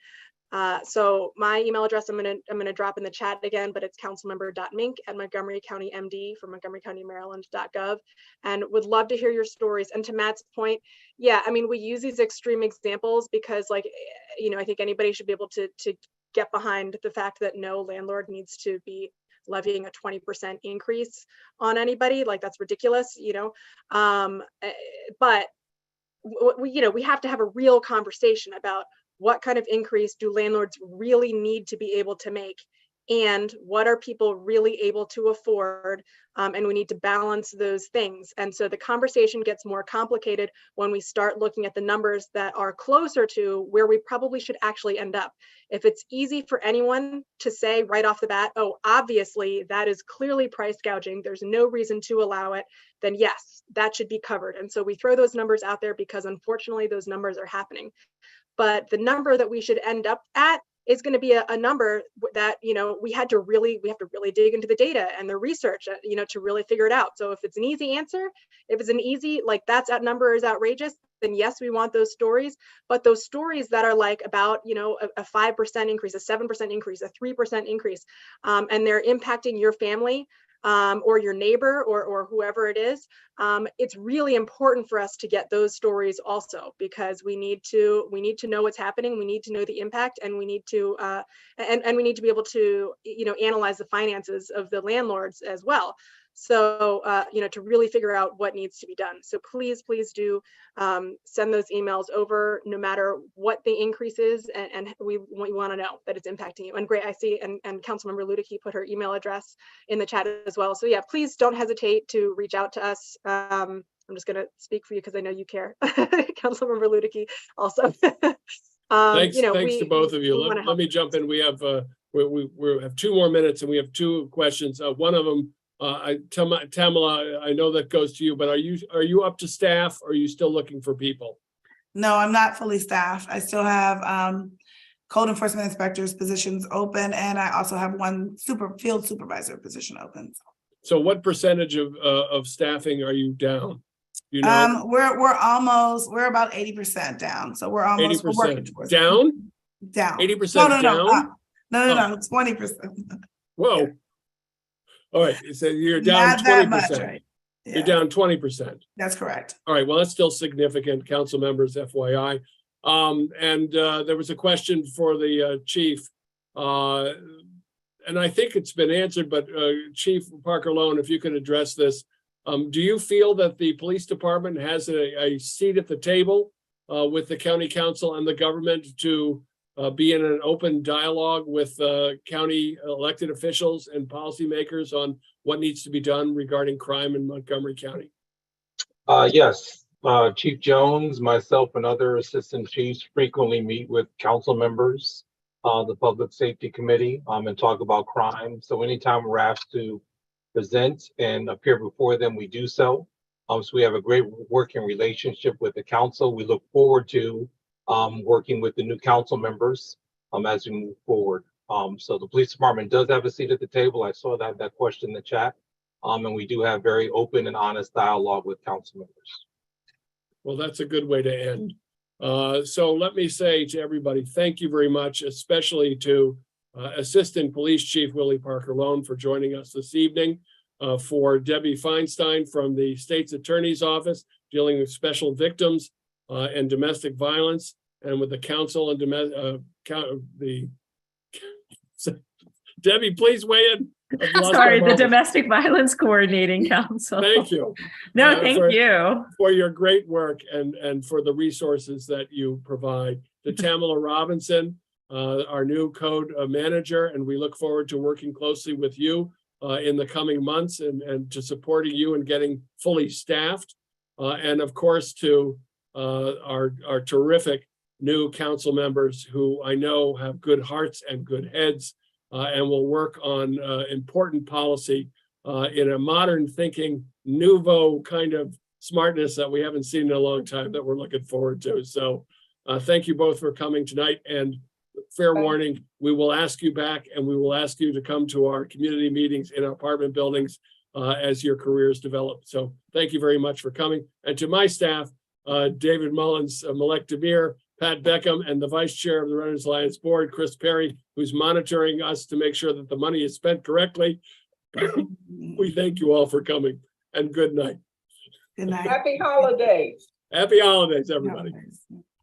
So my email address, I'm gonna drop in the chat again, but it's councilmember.mink@montgomerycountymd for montgomerycountymaryland.gov, and would love to hear your stories. And to Matt's point, yeah, I mean, we use these extreme examples because, I think anybody should be able to get behind the fact that no landlord needs to be levying a 20% increase on anybody. Like, that's ridiculous, but we have to have a real conversation about what kind of increase do landlords really need to be able to make, and what are people really able to afford, and we need to balance those things. And so the conversation gets more complicated when we start looking at the numbers that are closer to where we probably should actually end up. If it's easy for anyone to say right off the bat, oh, obviously that is clearly price gouging, there's no reason to allow it, then yes, that should be covered. And so we throw those numbers out there because unfortunately those numbers are happening. But the number that we should end up at is going to be a number that, we have to really dig into the data and the research, to really figure it out. So if it's an easy answer, if it's an easy, that number is outrageous, then yes, we want those stories. But those stories that are about, a 5% increase, a 7% increase, a 3% increase, and they're impacting your family, or your neighbor or whoever it is, it's really important for us to get those stories also, because we need to know what's happening. We need to know the impact, and we need to and we need to be able to analyze the finances of the landlords as well. So, to really figure out what needs to be done. So please do send those emails over, no matter what the increase is, and we want to know that it's impacting you. And great, I see, and Councilmember Ludicky put her email address in the chat as well. So yeah, please don't hesitate to reach out to us. I'm just going to speak for you because I know you care, Councilmember Ludicky also. Thanks to both of you. Let me jump in. We have we have 2 more minutes and we have 2 questions. One of them, Tamala, I know that goes to you, but are you up to staff, or are you still looking for people? No, I'm not fully staffed. I still have code enforcement inspectors positions open, and I also have 1 field supervisor position open. So what percentage of staffing are you down? You know, we're about 80% down. So we're almost 80% down. 80% down. No, 20%. Whoa. All right. So you're down 20%. Right? Yeah. You're down 20%. That's correct. All right. Well, that's still significant, council members, FYI. And there was a question for the chief. And I think it's been answered, but Chief Parker-Lone, if you could address this. Do you feel that the police department has a seat at the table with the county council and the government to be in an open dialogue with county elected officials and policymakers on what needs to be done regarding crime in Montgomery County? Yes, Chief Jones, myself, and other assistant chiefs frequently meet with council members, the Public Safety Committee, and talk about crime. So anytime we're asked to present and appear before them, we do so. So we have a great working relationship with the council. We look forward to working with the new council members as we move forward. So the police department does have a seat at the table. I saw that question in the chat. And we do have very open and honest dialogue with council members. Well, that's a good way to end. So let me say to everybody, thank you very much, especially to Assistant Police Chief Willie Parker-Lone for joining us this evening, for Debbie Feinstein from the State's Attorney's Office dealing with special victims and domestic violence, and with the council and Debbie, please weigh in. Sorry, the Domestic Violence Coordinating Council. Thank you. No, thank you for your great work and for the resources that you provide. To Tamala Robinson, our new code manager, and we look forward to working closely with you in the coming months and to supporting you and getting fully staffed. And of course, to our terrific new council members who I know have good hearts and good heads and will work on important policy in a modern thinking, nouveau kind of smartness that we haven't seen in a long time that we're looking forward to. So thank you both for coming tonight, and fair warning, we will ask you back, and we will ask you to come to our community meetings in our apartment buildings as your careers develop. So thank you very much for coming. And to my staff, David Mullins, Malek Demir, Pat Beckham, and the Vice Chair of the Renters Alliance Board, Chris Perry, who's monitoring us to make sure that the money is spent correctly. We thank you all for coming, and good night. Good night. Happy holidays. Happy holidays, everybody.